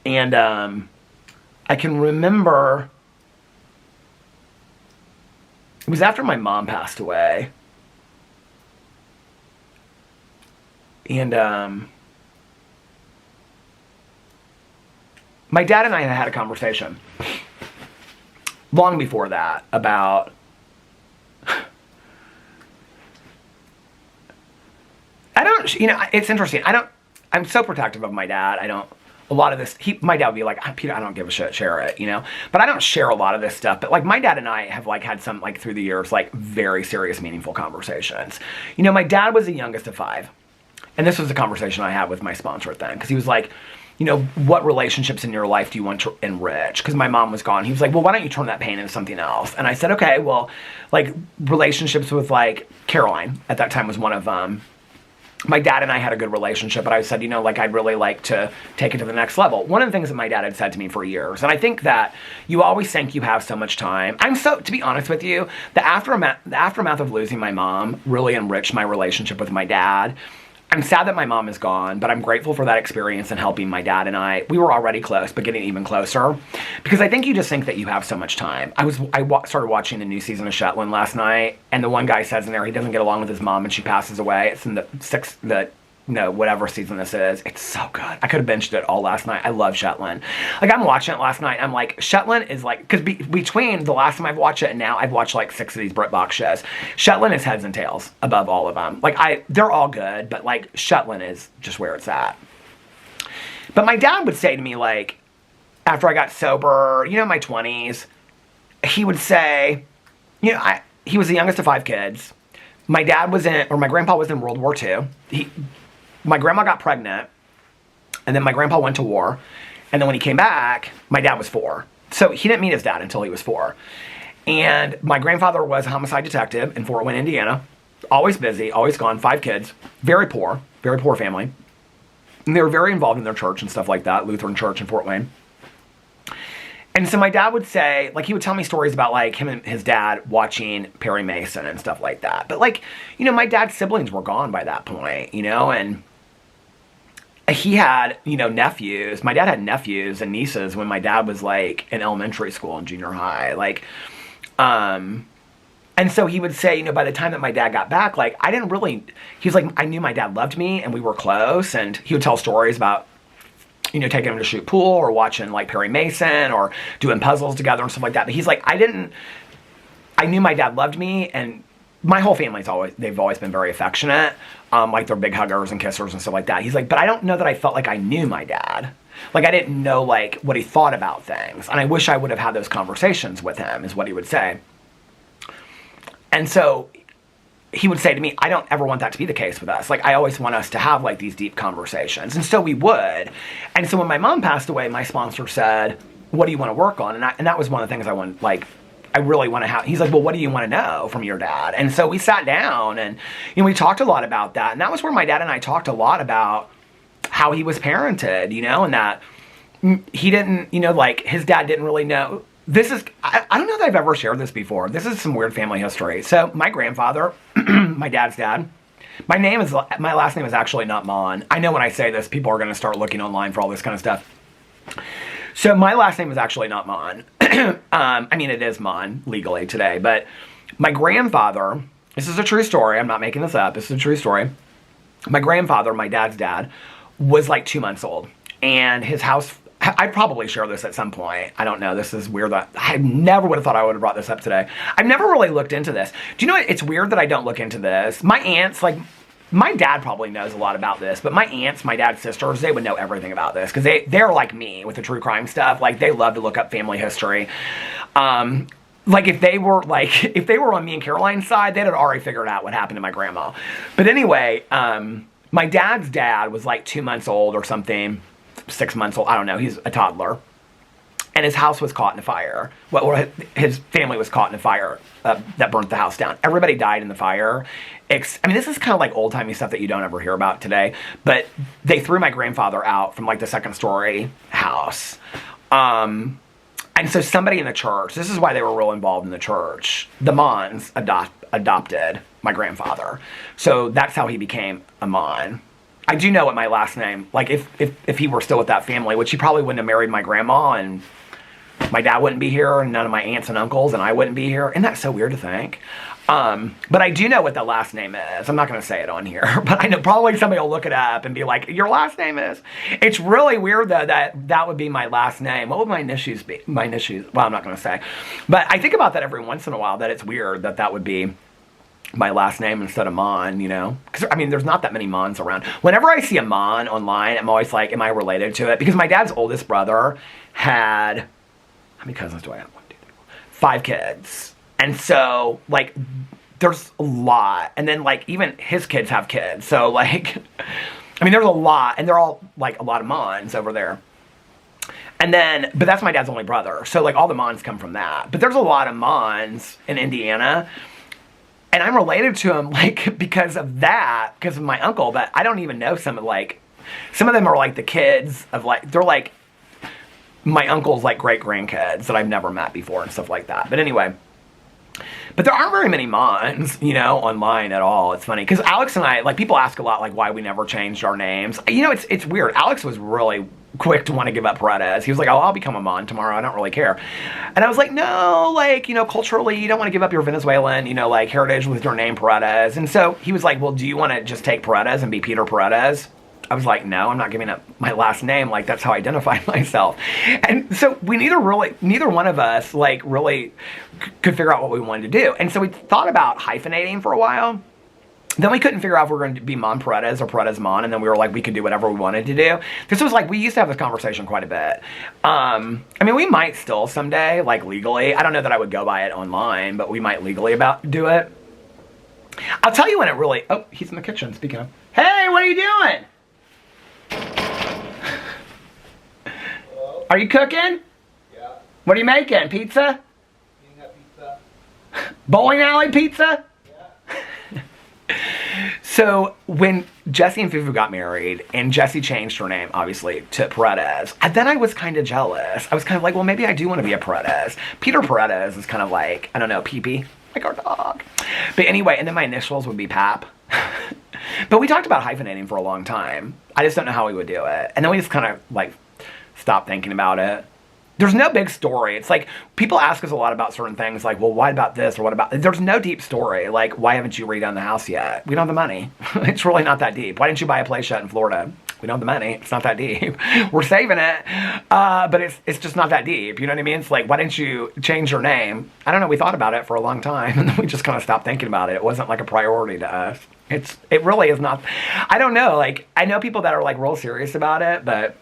And I can remember, it was after my mom passed away. And my dad and I had a conversation long before that about it's interesting. I'm so protective of my dad. A lot of this, my dad would be like, Peter, I don't give a shit, share it, you know? But I don't share a lot of this stuff. But like, my dad and I have like had some, like, through the years, like, very serious, meaningful conversations. You know, my dad was the youngest of 5. And this was a conversation I had with my sponsor then. Because he was like, you know, what relationships in your life do you want to enrich? Because my mom was gone. He was like, well, why don't you turn that pain into something else? And I said, okay, well, like, relationships with, like, Caroline at that time was one of them. My dad and I had a good relationship, but I said, you know, like, I'd really like to take it to the next level. One of the things that my dad had said to me for years, and I think that you always think you have so much time. To be honest with you, the aftermath of losing my mom really enriched my relationship with my dad. I'm sad that my mom is gone, but I'm grateful for that experience and helping my dad and I. We were already close, but getting even closer. Because I think you just think that you have so much time. I started watching the new season of Shetland last night, and the one guy says in there he doesn't get along with his mom and she passes away. It's in the no, whatever season this is. It's so good. I could have binged it all last night. I love Shetland. Like, I'm watching it last night. I'm like, Shetland is like, because between the last time I've watched it and now, I've watched like 6 of these BritBox shows. Shetland is heads and tails above all of them. Like, they're all good, but like, Shetland is just where it's at. But my dad would say to me, like, after I got sober, you know, in my 20s, he would say, you know, he was the youngest of 5 kids. My dad was in, or my grandpa was in World War II. My grandma got pregnant, and then my grandpa went to war. And then when he came back, my dad was 4. So he didn't meet his dad until he was 4. And my grandfather was a homicide detective in Fort Wayne, Indiana. Always busy, always gone, 5 kids. Very poor family. And they were very involved in their church and stuff like that, Lutheran church in Fort Wayne. And so my dad would say, like, he would tell me stories about, like, him and his dad watching Perry Mason and stuff like that. But, like, you know, my dad's siblings were gone by that point, you know, and he had, you know, nephews. My dad had nephews and nieces when my dad was, like, in elementary school and junior high. Like, and so he would say, you know, by the time that my dad got back, like, he was like, I knew my dad loved me and we were close. And he would tell stories about, you know, taking him to shoot pool or watching like Perry Mason or doing puzzles together and stuff like that. But he's like, I knew my dad loved me, and my whole family's they've always been very affectionate. Like, they're big huggers and kissers and stuff like that. He's like, but I don't know that I felt like I knew my dad. Like, I didn't know like what he thought about things. And I wish I would have had those conversations with him, is what he would say. And so he would say to me, I don't ever want that to be the case with us. Like, I always want us to have, like, these deep conversations. And so we would. And so when my mom passed away, my sponsor said, what do you want to work on? And that was one of the things I wanted, like, I really want to have. He's like, well, what do you want to know from your dad? And so we sat down and, you know, we talked a lot about that. And that was where my dad and I talked a lot about how he was parented, you know, and that he didn't, you know, like, his dad didn't really know. This is, I don't know that I've ever shared this before. This is some weird family history. So my grandfather, my dad's dad, my last name is actually not Monn. I know when I say this, people are going to start looking online for all this kind of stuff. So my last name is actually not Monn. I mean, it is Monn legally today, but my grandfather, this is a true story. I'm not making this up. This is a true story. My grandfather, my dad's dad, was like 2 months old, and his house, I'd probably share this at some point. I don't know. This is weird. I never would have thought I would have brought this up today. I've never really looked into this. Do you know what? It's weird that I don't look into this. My aunts, like, my dad probably knows a lot about this, but my aunts, my dad's sisters, they would know everything about this because they're like me with the true crime stuff. Like, they love to look up family history. Like, if they were on me and Caroline's side, they'd have already figured out what happened to my grandma. But anyway, my dad's dad was like 2 months old or something. 6 months old, I don't know, he's a toddler. And his house was caught in a fire. Well, his family was caught in a fire that burnt the house down. Everybody died in the fire. I mean, this is kind of like old-timey stuff that you don't ever hear about today. But they threw my grandfather out from like the second-story house. And so somebody in the church, this is why they were real involved in the church, the Monns adopted my grandfather. So that's how he became a Monn. I do know what my last name, like, if he were still with that family, which he probably wouldn't have married my grandma, and my dad wouldn't be here, and none of my aunts and uncles, and I wouldn't be here. Isn't that so weird to think? But I do know what the last name is. I'm not going to say it on here, but I know probably somebody will look it up and be like, your last name is? It's really weird, though, that would be my last name. What would my initials be? Well, I'm not going to say. But I think about that every once in a while, that it's weird that would be my last name instead of Monn, you know? Because, I mean, there's not that many Monns around. Whenever I see a Monn online, I'm always like, am I related to it? Because my dad's oldest brother had, how many cousins do I have? 1, 2, 3, 4, 5 kids. And so, like, there's a lot. And then, like, even his kids have kids. So, like, I mean, there's a lot. And they're all, like, a lot of Monns over there. And then, but that's my dad's only brother. So, like, all the Monns come from that. But there's a lot of Monns in Indiana. And I'm related to him, like, because of that, because of my uncle, but I don't even know some of them are, like, the kids of, like, they're, like, my uncle's, like, great-grandkids that I've never met before and stuff like that. But anyway, but there aren't very many Monns, you know, online at all. It's funny, because Alex and I, like, people ask a lot, like, why we never changed our names. You know, it's weird. Alex was really quick to want to give up Perez. He was like, oh, I'll become a Monn tomorrow. I don't really care. And I was like, no, like, you know, culturally, you don't want to give up your Venezuelan, you know, like, heritage with your name Perez. And so he was like, well, do you want to just take Perez and be Peter Perez? I was like, no, I'm not giving up my last name. Like, that's how I identify myself. And so we neither one of us, like, really could figure out what we wanted to do. And so we thought about hyphenating for a while. Then we couldn't figure out if we were going to be Monn Perez or Perez Monn, and then we were like, we could do whatever we wanted to do. This was like, we used to have this conversation quite a bit. I mean, we might still someday, like legally. I don't know that I would go by it online, but we might legally do it. I'll tell you when it really, oh, he's in the kitchen, speaking of. Hey, what are you doing? Hello? Are you cooking? Yeah. What are you making? Pizza? Eating a pizza. Bowling alley pizza? Yeah. So when Jesse and Fufu got married, and Jesse changed her name, obviously, to Perez, then I was kind of jealous. I was kind of like, well, maybe I do want to be a Perez. Peter Perez is kind of like, I don't know, Pee-Pee, like our dog. But anyway, and then my initials would be Pap. But we talked about hyphenating for a long time. I just don't know how we would do it. And then we just kind of, like, stopped thinking about it. There's no big story. It's like, people ask us a lot about certain things, like, well, why about this, or what about... There's no deep story. Like, why haven't you redone the house yet? We don't have the money. It's really not that deep. Why didn't you buy a place yet in Florida? We don't have the money. It's not that deep. We're saving it, but it's just not that deep. You know what I mean? It's like, why didn't you change your name? I don't know. We thought about it for a long time, and then we just kind of stopped thinking about it. It wasn't like a priority to us. It really is not. I don't know. Like, I know people that are like real serious about it, but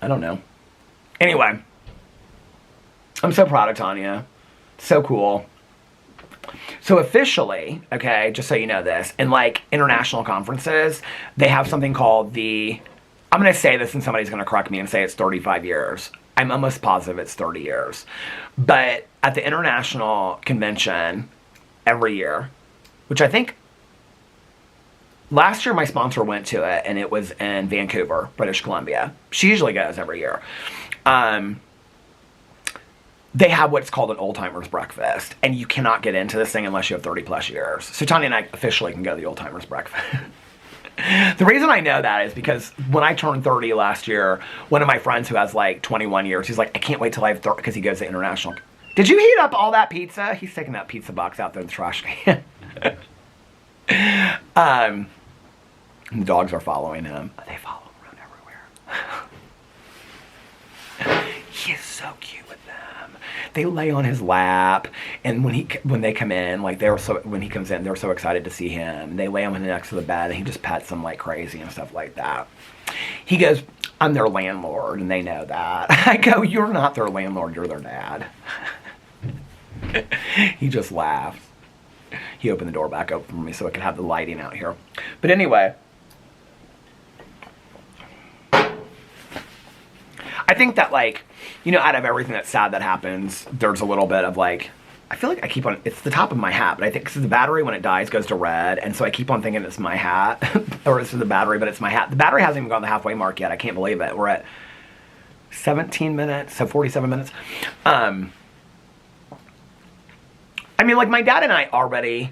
I don't know. Anyway, I'm so proud of Tanya. So cool. So officially, okay, just so you know this, in like international conferences, they have something called I'm going to say this and somebody's going to correct me and say it's 35 years. I'm almost positive it's 30 years. But at the international convention every year, which I think last year my sponsor went to it, and it was in Vancouver, British Columbia. She usually goes every year. They have what's called an old-timers breakfast, and you cannot get into this thing unless you have 30 plus years. So Tanya and I officially can go to the old-timers breakfast. The reason I know that is because when I turned 30 last year, one of my friends who has like 21 years, he's like, I can't wait till I have 30, because he goes to international. Did you heat up all that pizza? He's taking that pizza box out there in the trash can. The dogs are following him. They follow him around everywhere. He is so cute with them. They lay on his lap, and when they come in, like when he comes in, they're so excited to see him. They lay him next to the bed, and he just pets them like crazy and stuff like that. He goes, I'm their landlord, and they know that. I go, you're not their landlord, you're their dad. He just laughs. He opened the door back open for me so I could have the lighting out here. But anyway, I think that, like, you know, out of everything that's sad that happens, there's a little bit of, like, I feel like I keep on, it's the top of my hat, but I think, because the battery, when it dies, goes to red, and so I keep on thinking it's my hat, or it's the battery, but it's my hat. The battery hasn't even gone the halfway mark yet. I can't believe it. We're at 17 minutes, so 47 minutes. I mean, like, my dad and I already,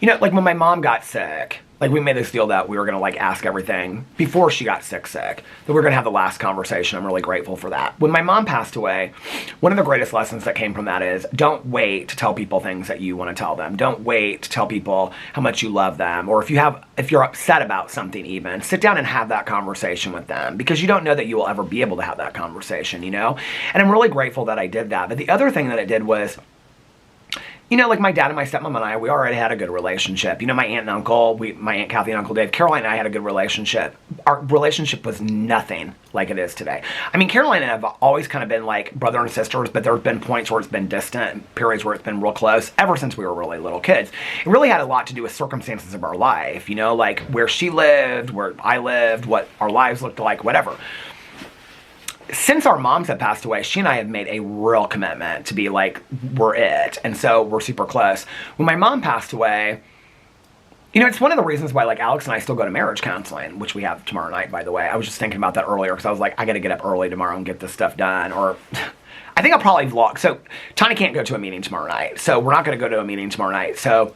you know, like, when my mom got sick, like, we made this deal that we were going to, like, ask everything before she got sick, that we were going to have the last conversation. I'm really grateful for that. When my mom passed away, one of the greatest lessons that came from that is, don't wait to tell people things that you want to tell them. Don't wait to tell people how much you love them. Or if you're upset about something even, sit down and have that conversation with them, because you don't know that you will ever be able to have that conversation, you know? And I'm really grateful that I did that. But the other thing that I did was, you know, like, my dad and my stepmom and I, we already had a good relationship. You know, my aunt and uncle, my Aunt Kathy and Uncle Dave, Caroline and I had a good relationship. Our relationship was nothing like it is today. I mean, Caroline and I have always kind of been like brother and sisters, but there have been points where it's been distant, periods where it's been real close, ever since we were really little kids. It really had a lot to do with circumstances of our life, you know, like where she lived, where I lived, what our lives looked like, whatever. Since our moms have passed away, she and I have made a real commitment to be like, we're it. And so we're super close. When my mom passed away, you know, it's one of the reasons why, like, Alex and I still go to marriage counseling, which we have tomorrow night, by the way. I was just thinking about that earlier, because I was like, I got to get up early tomorrow and get this stuff done. Or I think I'll probably vlog. So Tanya can't go to a meeting tomorrow night. So we're not going to go to a meeting tomorrow night. So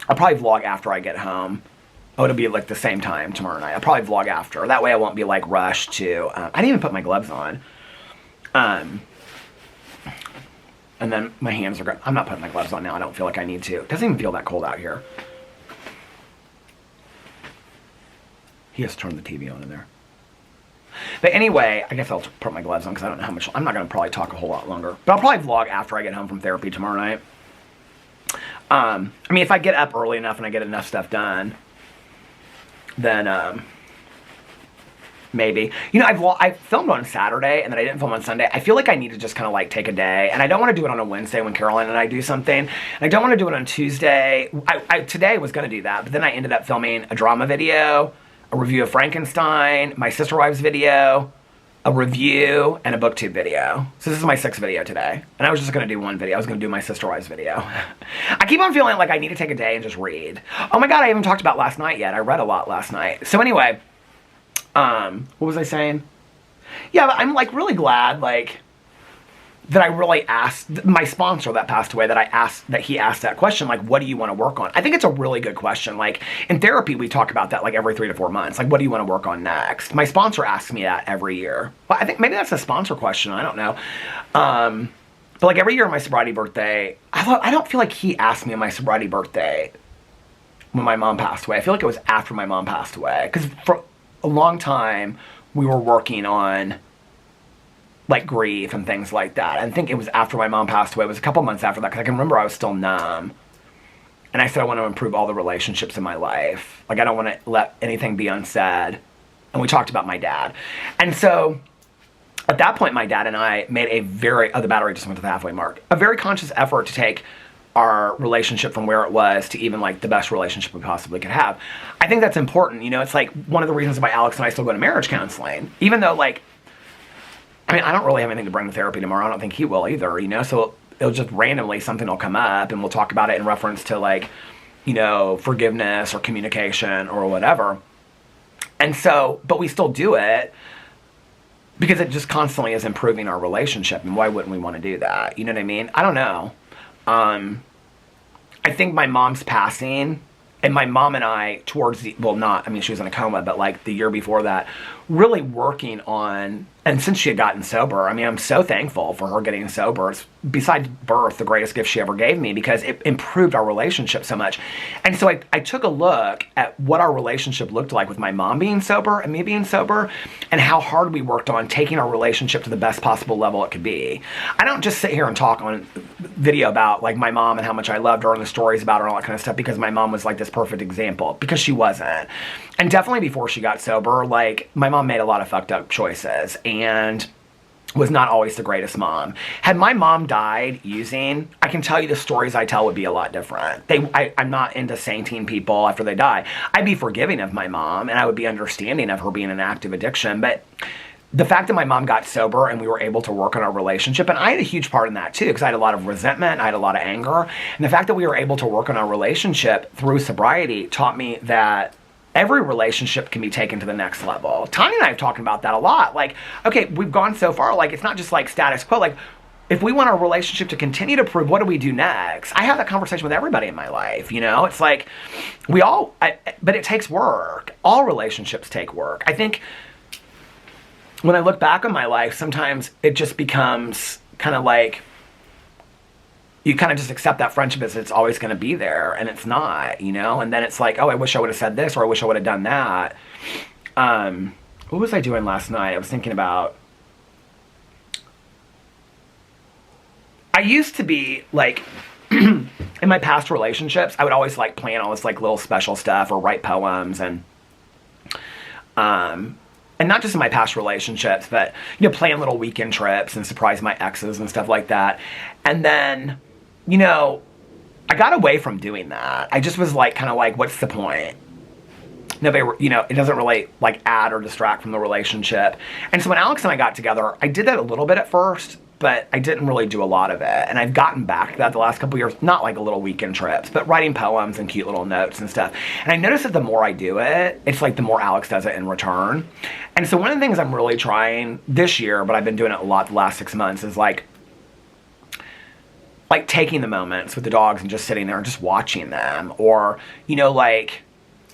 I'll probably vlog after I get home. Oh, it'll be like the same time tomorrow night. I'll probably vlog after. That way I won't be like rushed to, I didn't even put my gloves on. And then my hands are, I'm not putting my gloves on now. I don't feel like I need to. It doesn't even feel that cold out here. He has turned the TV on in there. But anyway, I guess I'll put my gloves on because I don't know how much, I'm not going to probably talk a whole lot longer. But I'll probably vlog after I get home from therapy tomorrow night. I mean, if I get up early enough and I get enough stuff done, then maybe. You know, I filmed on Saturday and then I didn't film on Sunday. I feel like I need to just kind of like take a day. And I don't want to do it on a Wednesday when Caroline and I do something. And I don't want to do it on Tuesday. Today was going to do that, but then I ended up filming a drama video, a review of Frankenstein, my Sister Wives video, a review, and a booktube video. So this is my 6th video today. And I was just going to do one video. I was going to do my Sister Wives video. I keep on feeling like I need to take a day and just read. Oh my God, I haven't talked about last night yet. I read a lot last night. So anyway, what was I saying? Yeah, but I'm like really glad like that I really asked my sponsor that passed away, that he asked that question, like, what do you want to work on? I think it's a really good question. Like in therapy, we talk about that like every 3 to 4 months. Like, what do you want to work on next? My sponsor asks me that every year. Well, I think maybe that's a sponsor question. I don't know. But like every year on my sobriety birthday, I don't feel like he asked me on my sobriety birthday when my mom passed away. I feel like it was after my mom passed away. Because for a long time, we were working on like grief and things like that. I think it was after my mom passed away. It was a couple months after that because I can remember I was still numb. And I said I want to improve all the relationships in my life. Like I don't want to let anything be unsaid. And we talked about my dad. And so at that point, my dad and I made a the battery just went to the halfway mark. A very conscious effort to take our relationship from where it was to even like the best relationship we possibly could have. I think that's important. You know, it's like one of the reasons why Alex and I still go to marriage counseling. Even though like, I mean, I don't really have anything to bring to therapy tomorrow. I don't think he will either, you know? So it'll just randomly, something will come up and we'll talk about it in reference to like, you know, forgiveness or communication or whatever. And so, but we still do it because it just constantly is improving our relationship. And why wouldn't we want to do that? You know what I mean? I don't know. I think my mom's passing and my mom and I she was in a coma, but like the year before that, really working on, and since she had gotten sober, I mean, I'm so thankful for her getting sober. It's, besides birth, the greatest gift she ever gave me because it improved our relationship so much. And so I took a look at what our relationship looked like with my mom being sober and me being sober and how hard we worked on taking our relationship to the best possible level it could be. I don't just sit here and talk on video about like my mom and how much I loved her and the stories about her and all that kind of stuff because my mom was like this perfect example, because she wasn't. And definitely before she got sober, like my mom made a lot of fucked up choices and was not always the greatest mom. Had my mom died using, I can tell you the stories I tell would be a lot different. I'm not into sainting people after they die. I'd be forgiving of my mom and I would be understanding of her being an active addiction. But the fact that my mom got sober and we were able to work on our relationship, and I had a huge part in that too, because I had a lot of resentment, I had a lot of anger. And the fact that we were able to work on our relationship through sobriety taught me that every relationship can be taken to the next level. Tanya and I have talked about that a lot. Like, okay, we've gone so far, like, it's not just like status quo. Like, if we want our relationship to continue to improve, what do we do next? I have that conversation with everybody in my life, you know? It's like, but it takes work. All relationships take work. I think when I look back on my life, sometimes it just becomes kind of like, you kind of just accept that friendship as it's always going to be there, and it's not, you know? And then it's like, oh, I wish I would have said this, or I wish I would have done that. What was I doing last night? I was thinking about, I used to be like, in my past relationships, I would always like plan all this like little special stuff or write poems and not just in my past relationships, but, you know, plan little weekend trips and surprise my exes and stuff like that. And then, you know, I got away from doing that. I just was like, kind of like, what's the point? Nobody, you know, it doesn't really like add or distract from the relationship. And so when Alex and I got together, I did that a little bit at first, but I didn't really do a lot of it. And I've gotten back to that the last couple of years, not like a little weekend trips, but writing poems and cute little notes and stuff. And I noticed that the more I do it, it's like the more Alex does it in return. And so one of the things I'm really trying this year, but I've been doing it a lot the last 6 months, is like taking the moments with the dogs and just sitting there and just watching them. Or, you know, like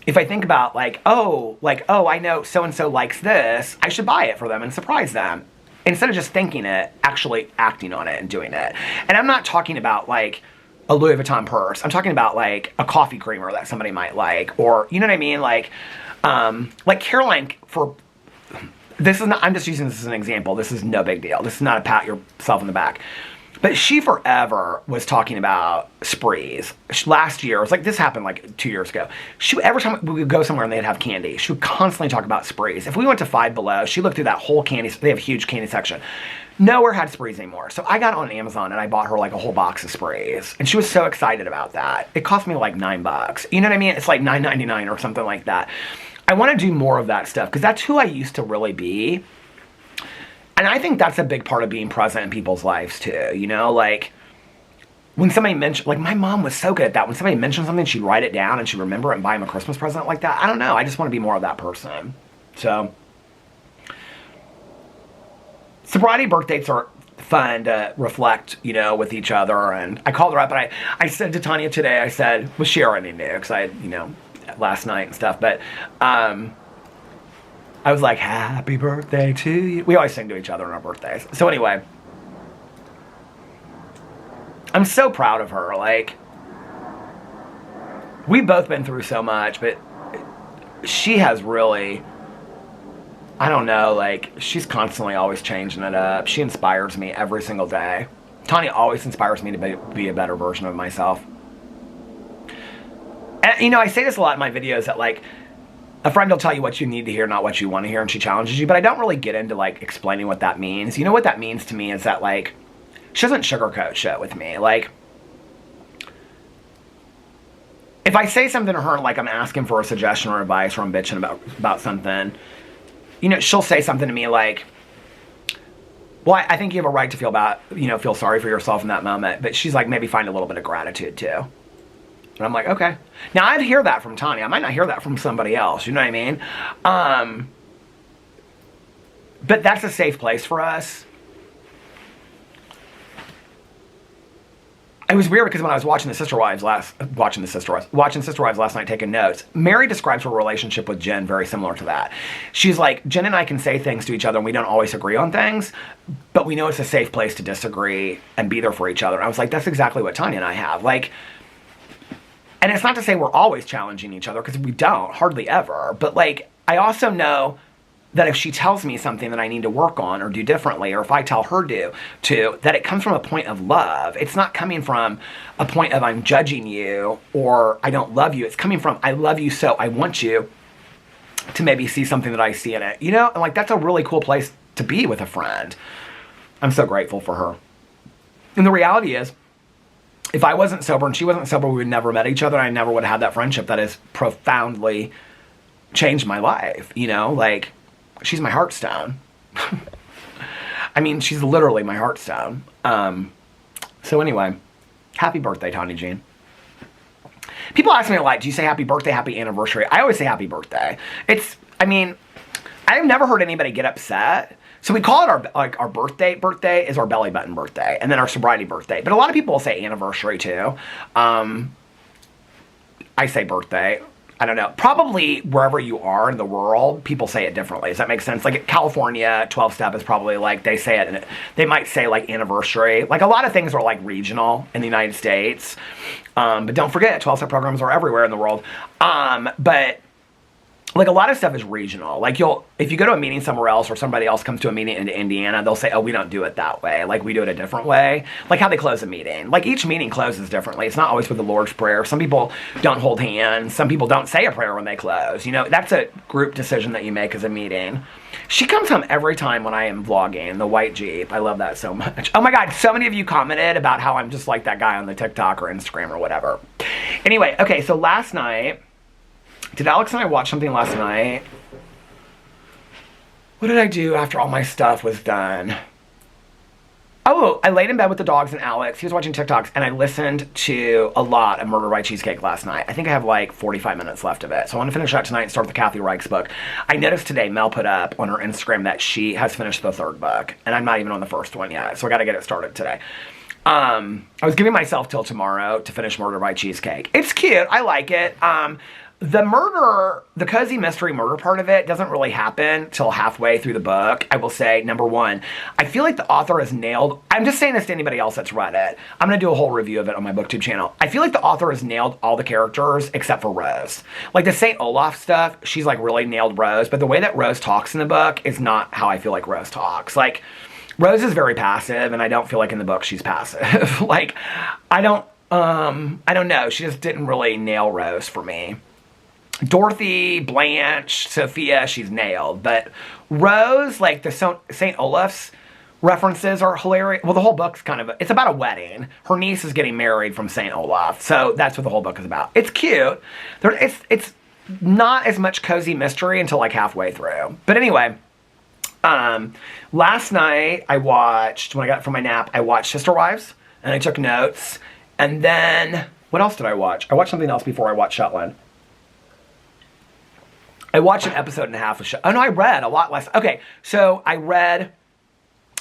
if I think about oh, I know so-and-so likes this, I should buy it for them and surprise them. Instead of just thinking it, actually acting on it and doing it. And I'm not talking about like a Louis Vuitton purse. I'm talking about like a coffee creamer that somebody might like, or you know what I mean? Like Caroline, for this is not, I'm just using this as an example. This is no big deal. This is not a pat yourself in the back. But she forever was talking about sprees. Last year, it was like, this happened like 2 years ago. Every time we would go somewhere and they'd have candy, she would constantly talk about sprees. If we went to Five Below, she looked through that whole candy, they have a huge candy section. Nowhere had sprees anymore. So I got on Amazon and I bought her like a whole box of sprees. And she was so excited about that. It cost me like $9. You know what I mean? It's like $9.99 or something like that. I want to do more of that stuff because that's who I used to really be. And I think that's a big part of being present in people's lives too, you know, like when somebody mentioned, like my mom was so good at that. When somebody mentioned something, she'd write it down and she'd remember it and buy him a Christmas present like that. I don't know. I just want to be more of that person. So sobriety birthdays are fun to reflect, you know, with each other. And I called her up and I said to Tanya today, I said, well, she already knew because I, you know, last night and stuff, but, I was like, happy birthday to you. We always sing to each other on our birthdays. So anyway, I'm so proud of her. Like, we've both been through so much, but she has really, I don't know, like, she's constantly always changing it up. She inspires me every single day. Tanya always inspires me to be a better version of myself. And, you know, I say this a lot in my videos that, like, a friend will tell you what you need to hear, not what you want to hear, and she challenges you, but I don't really get into, like, explaining what that means. You know what that means to me is that, like, she doesn't sugarcoat shit with me. Like, if I say something to her, like, I'm asking for a suggestion or advice or I'm bitching about something, you know, she'll say something to me like, well, I think you have a right to feel sorry for yourself in that moment, but she's like, maybe find a little bit of gratitude, too. And I'm like, okay. Now, I'd hear that from Tanya. I might not hear that from somebody else. You know what I mean? But that's a safe place for us. It was weird because when I was watching Sister Wives last night, taking notes, Mary describes her relationship with Jen very similar to that. She's like, Jen and I can say things to each other and we don't always agree on things, but we know it's a safe place to disagree and be there for each other. And I was like, that's exactly what Tanya and I have. Like, and it's not to say we're always challenging each other, because we don't, hardly ever. But, like, I also know that if she tells me something that I need to work on or do differently, or if I tell her that it comes from a point of love. It's not coming from a point of I'm judging you or I don't love you. It's coming from I love you, so I want you to maybe see something that I see in it. You know? And, like, that's a really cool place to be with a friend. I'm so grateful for her. And the reality is, if I wasn't sober and she wasn't sober, we would never met each other. And I never would have had that friendship that has profoundly changed my life. You know, like, she's my heartstone. I mean, she's literally my heartstone. So anyway, happy birthday, Tanya Jean. People ask me a lot, do you say happy birthday, happy anniversary? I always say happy birthday. I've never heard anybody get upset. So we call it our birthday. Birthday is our belly button birthday, and then our sobriety birthday. But a lot of people will say anniversary too. I say birthday. I don't know. Probably wherever you are in the world, people say it differently. Does that make sense? Like California, 12-step is probably like, they say it, and they might say like anniversary. Like a lot of things are like regional in the United States. But don't forget, 12-step programs are everywhere in the world. But like a lot of stuff is regional. Like if you go to a meeting somewhere else or somebody else comes to a meeting in Indiana, they'll say, oh, we don't do it that way. Like we do it a different way. Like how they close a meeting. Like each meeting closes differently. It's not always with the Lord's Prayer. Some people don't hold hands. Some people don't say a prayer when they close. You know, that's a group decision that you make as a meeting. She comes home every time when I am vlogging, the white Jeep. I love that so much. Oh my God, so many of you commented about how I'm just like that guy on the TikTok or Instagram or whatever. Anyway, okay, so last night, did Alex and I watch something last night? What did I do after all my stuff was done? Oh, I laid in bed with the dogs and Alex. He was watching TikToks, and I listened to a lot of Murder by Cheesecake last night. I think I have like 45 minutes left of it. So I want to finish that tonight and start with the Kathy Reich's book. I noticed today Mel put up on her Instagram that she has finished the third book, and I'm not even on the first one yet. So I got to get it started today. I was giving myself till tomorrow to finish Murder by Cheesecake. It's cute. I like it. the murder, the cozy mystery murder part of it doesn't really happen till halfway through the book. I will say, number one, I feel like the author has nailed, I'm just saying this to anybody else that's read it. I'm going to do a whole review of it on my BookTube channel. I feel like the author has nailed all the characters except for Rose. Like the St. Olaf stuff, she's like really nailed Rose, but the way that Rose talks in the book is not how I feel like Rose talks. Like, Rose is very passive, and I don't feel like in the book she's passive. Like, I don't know. She just didn't really nail Rose for me. Dorothy, Blanche, Sophia, she's nailed. But Rose, like the St. Olaf's references are hilarious. Well, the whole book's kind of, it's about a wedding. Her niece is getting married from St. Olaf. So that's what the whole book is about. It's cute. It's not as much cozy mystery until like halfway through. But anyway, last night I watched, when I got from my nap, I watched Sister Wives. And I took notes. And then, what else did I watch? I watched something else before I watched Shetland. I watched an episode and a half of Shetland. Oh no, I read a lot less. Okay, so I read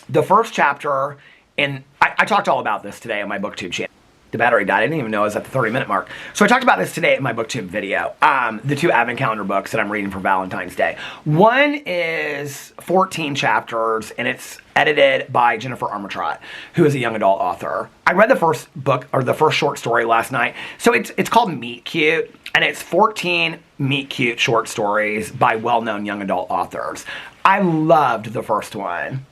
the first chapter, and I talked all about this today on my BookTube channel. The battery died. I didn't even know I was at the 30-minute mark. So I talked about this today in my BookTube video. The 2 Advent Calendar books that I'm reading for Valentine's Day. One is 14 chapters, and it's edited by Jennifer Armentrout, who is a young adult author. I read the first book, or the first short story last night. So it's called Meet Cute, and it's 14 Meet Cute short stories by well-known young adult authors. I loved the first one.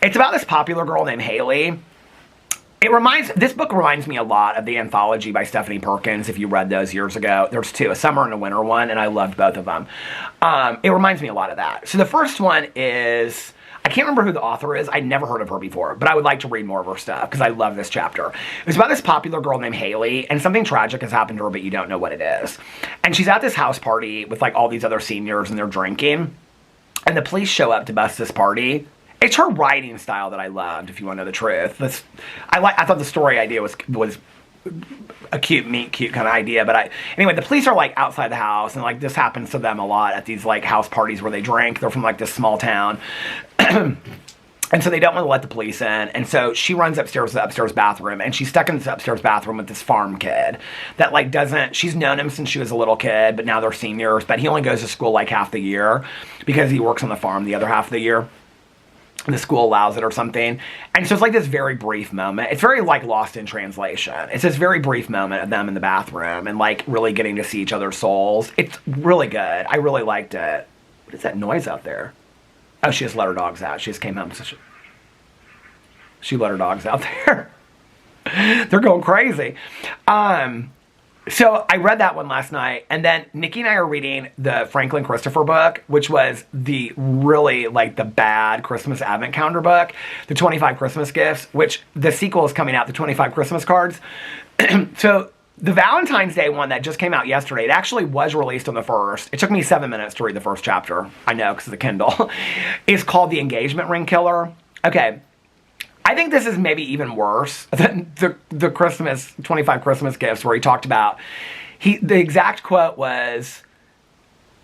It's about this popular girl named Haley. This book reminds me a lot of the anthology by Stephanie Perkins, if you read those years ago. There's 2, a summer and a winter one, and I loved both of them. It reminds me a lot of that. So the first one is, I can't remember who the author is. I'd never heard of her before, but I would like to read more of her stuff because I love this chapter. It's about this popular girl named Haley, and something tragic has happened to her, but you don't know what it is. And she's at this house party with like all these other seniors, and they're drinking, and the police show up to bust this party. It's her writing style that I loved, if you want to know the truth. I thought the story idea was a cute, meet cute kind of idea. But anyway, the police are like outside the house, and like this happens to them a lot at these like house parties where they drink. They're from like this small town. And so they don't want to let the police in. And so she runs upstairs to the upstairs bathroom, and she's stuck in this upstairs bathroom with this farm kid that like she's known him since she was a little kid, but now they're seniors. But he only goes to school like half the year because he works on the farm the other half of the year. The school allows it or something. And so it's like this very brief moment. It's very like Lost in Translation. It's this very brief moment of them in the bathroom and like really getting to see each other's souls. It's really good. I really liked it. What is that noise out there? Oh, she just let her dogs out. She just came home. So she let her dogs out there. They're going crazy. So I read that one last night, and then Nikki and I are reading the Franklin Christopher book, which was the really, like, the bad Christmas Advent Calendar book, the 25 Christmas Gifts, which the sequel is coming out, the 25 Christmas Cards. So the Valentine's Day one that just came out yesterday, it actually was released on the 1st. It took me 7 minutes to read the first chapter. I know, because of the Kindle. It's called The Engagement Ring Killer. Okay. I think this is maybe even worse than the Christmas, 25 Christmas Gifts, where he talked about, the exact quote was,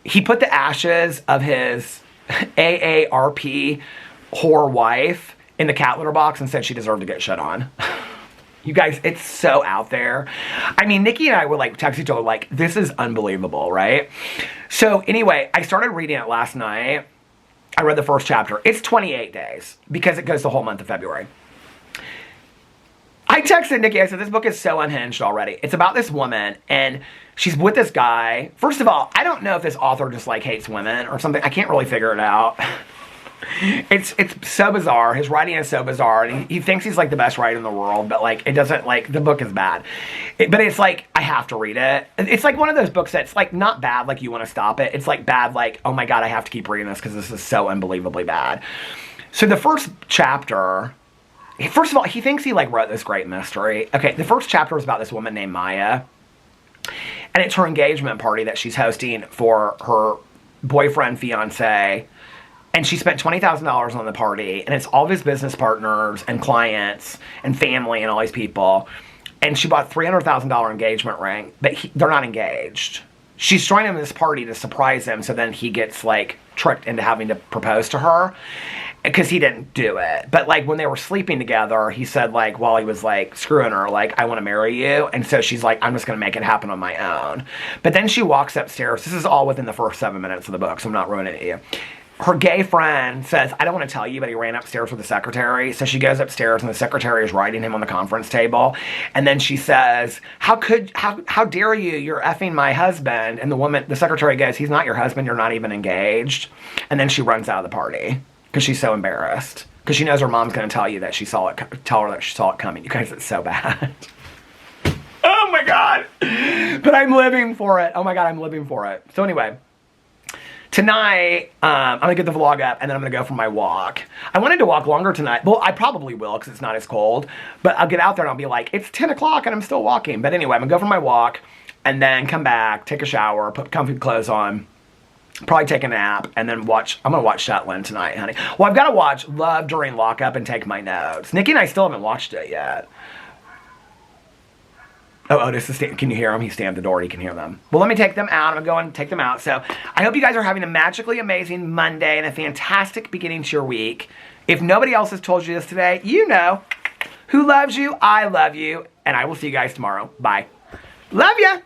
he put the ashes of his AARP whore wife in the cat litter box and said she deserved to get shit on. You guys, it's so out there. I mean, Nikki and I were like texting each other like, this is unbelievable, right? So anyway, I started reading it last night. I read the first chapter. It's 28 days because it goes the whole month of February. I texted Nikki, I said, this book is so unhinged already. It's about this woman, and she's with this guy. First of all, I don't know if this author just like hates women or something. I can't really figure it out. It's so bizarre. His writing is so bizarre, and he thinks he's like the best writer in the world, but like it doesn't, like, the book is bad. But it's like, I have to read it. It's like one of those books that's like not bad, like you want to stop it. It's like bad, like, oh my God, I have to keep reading this because this is so unbelievably bad. So the first chapter, first of all, he thinks he like wrote this great mystery. Okay, the first chapter is about this woman named Maya, and it's her engagement party that she's hosting for her boyfriend, fiance. And she spent $20,000 on the party, and it's all of his business partners and clients and family and all these people. And she bought a $300,000 engagement ring, but they're not engaged. She's throwing him this party to surprise him, so then he gets like tricked into having to propose to her. because he didn't do it. But like when they were sleeping together, he said like while he was like screwing her, like, I want to marry you. And so she's like, I'm just going to make it happen on my own. But then she walks upstairs. This is all within the first 7 minutes of the book, so I'm not ruining it to you. Her gay friend says, I don't want to tell you, but he ran upstairs with the secretary. So she goes upstairs and the secretary is writing him on the conference table. And then she says, how dare you? You're effing my husband. And the secretary goes, he's not your husband. You're not even engaged. And then she runs out of the party because she's so embarrassed. Because she knows her mom's going to tell her that she saw it coming. You guys, it's so bad. Oh my God. But I'm living for it. Oh my God, I'm living for it. So anyway. Tonight, I'm going to get the vlog up, and then I'm going to go for my walk. I wanted to walk longer tonight. Well, I probably will, because it's not as cold. But I'll get out there, and I'll be like, it's 10 o'clock, and I'm still walking. But anyway, I'm going to go for my walk, and then come back, take a shower, put comfy clothes on, probably take a nap, and then I'm going to watch Shetland tonight, honey. Well, I've got to watch Love During Lockup and take my notes. Nikki and I still haven't watched it yet. Oh, Otis is can you hear him? He's standing at the door. He can hear them. Well, let me take them out. I'm going to go and take them out. So I hope you guys are having a magically amazing Monday and a fantastic beginning to your week. If nobody else has told you this today, you know who loves you. I love you. And I will see you guys tomorrow. Bye. Love ya.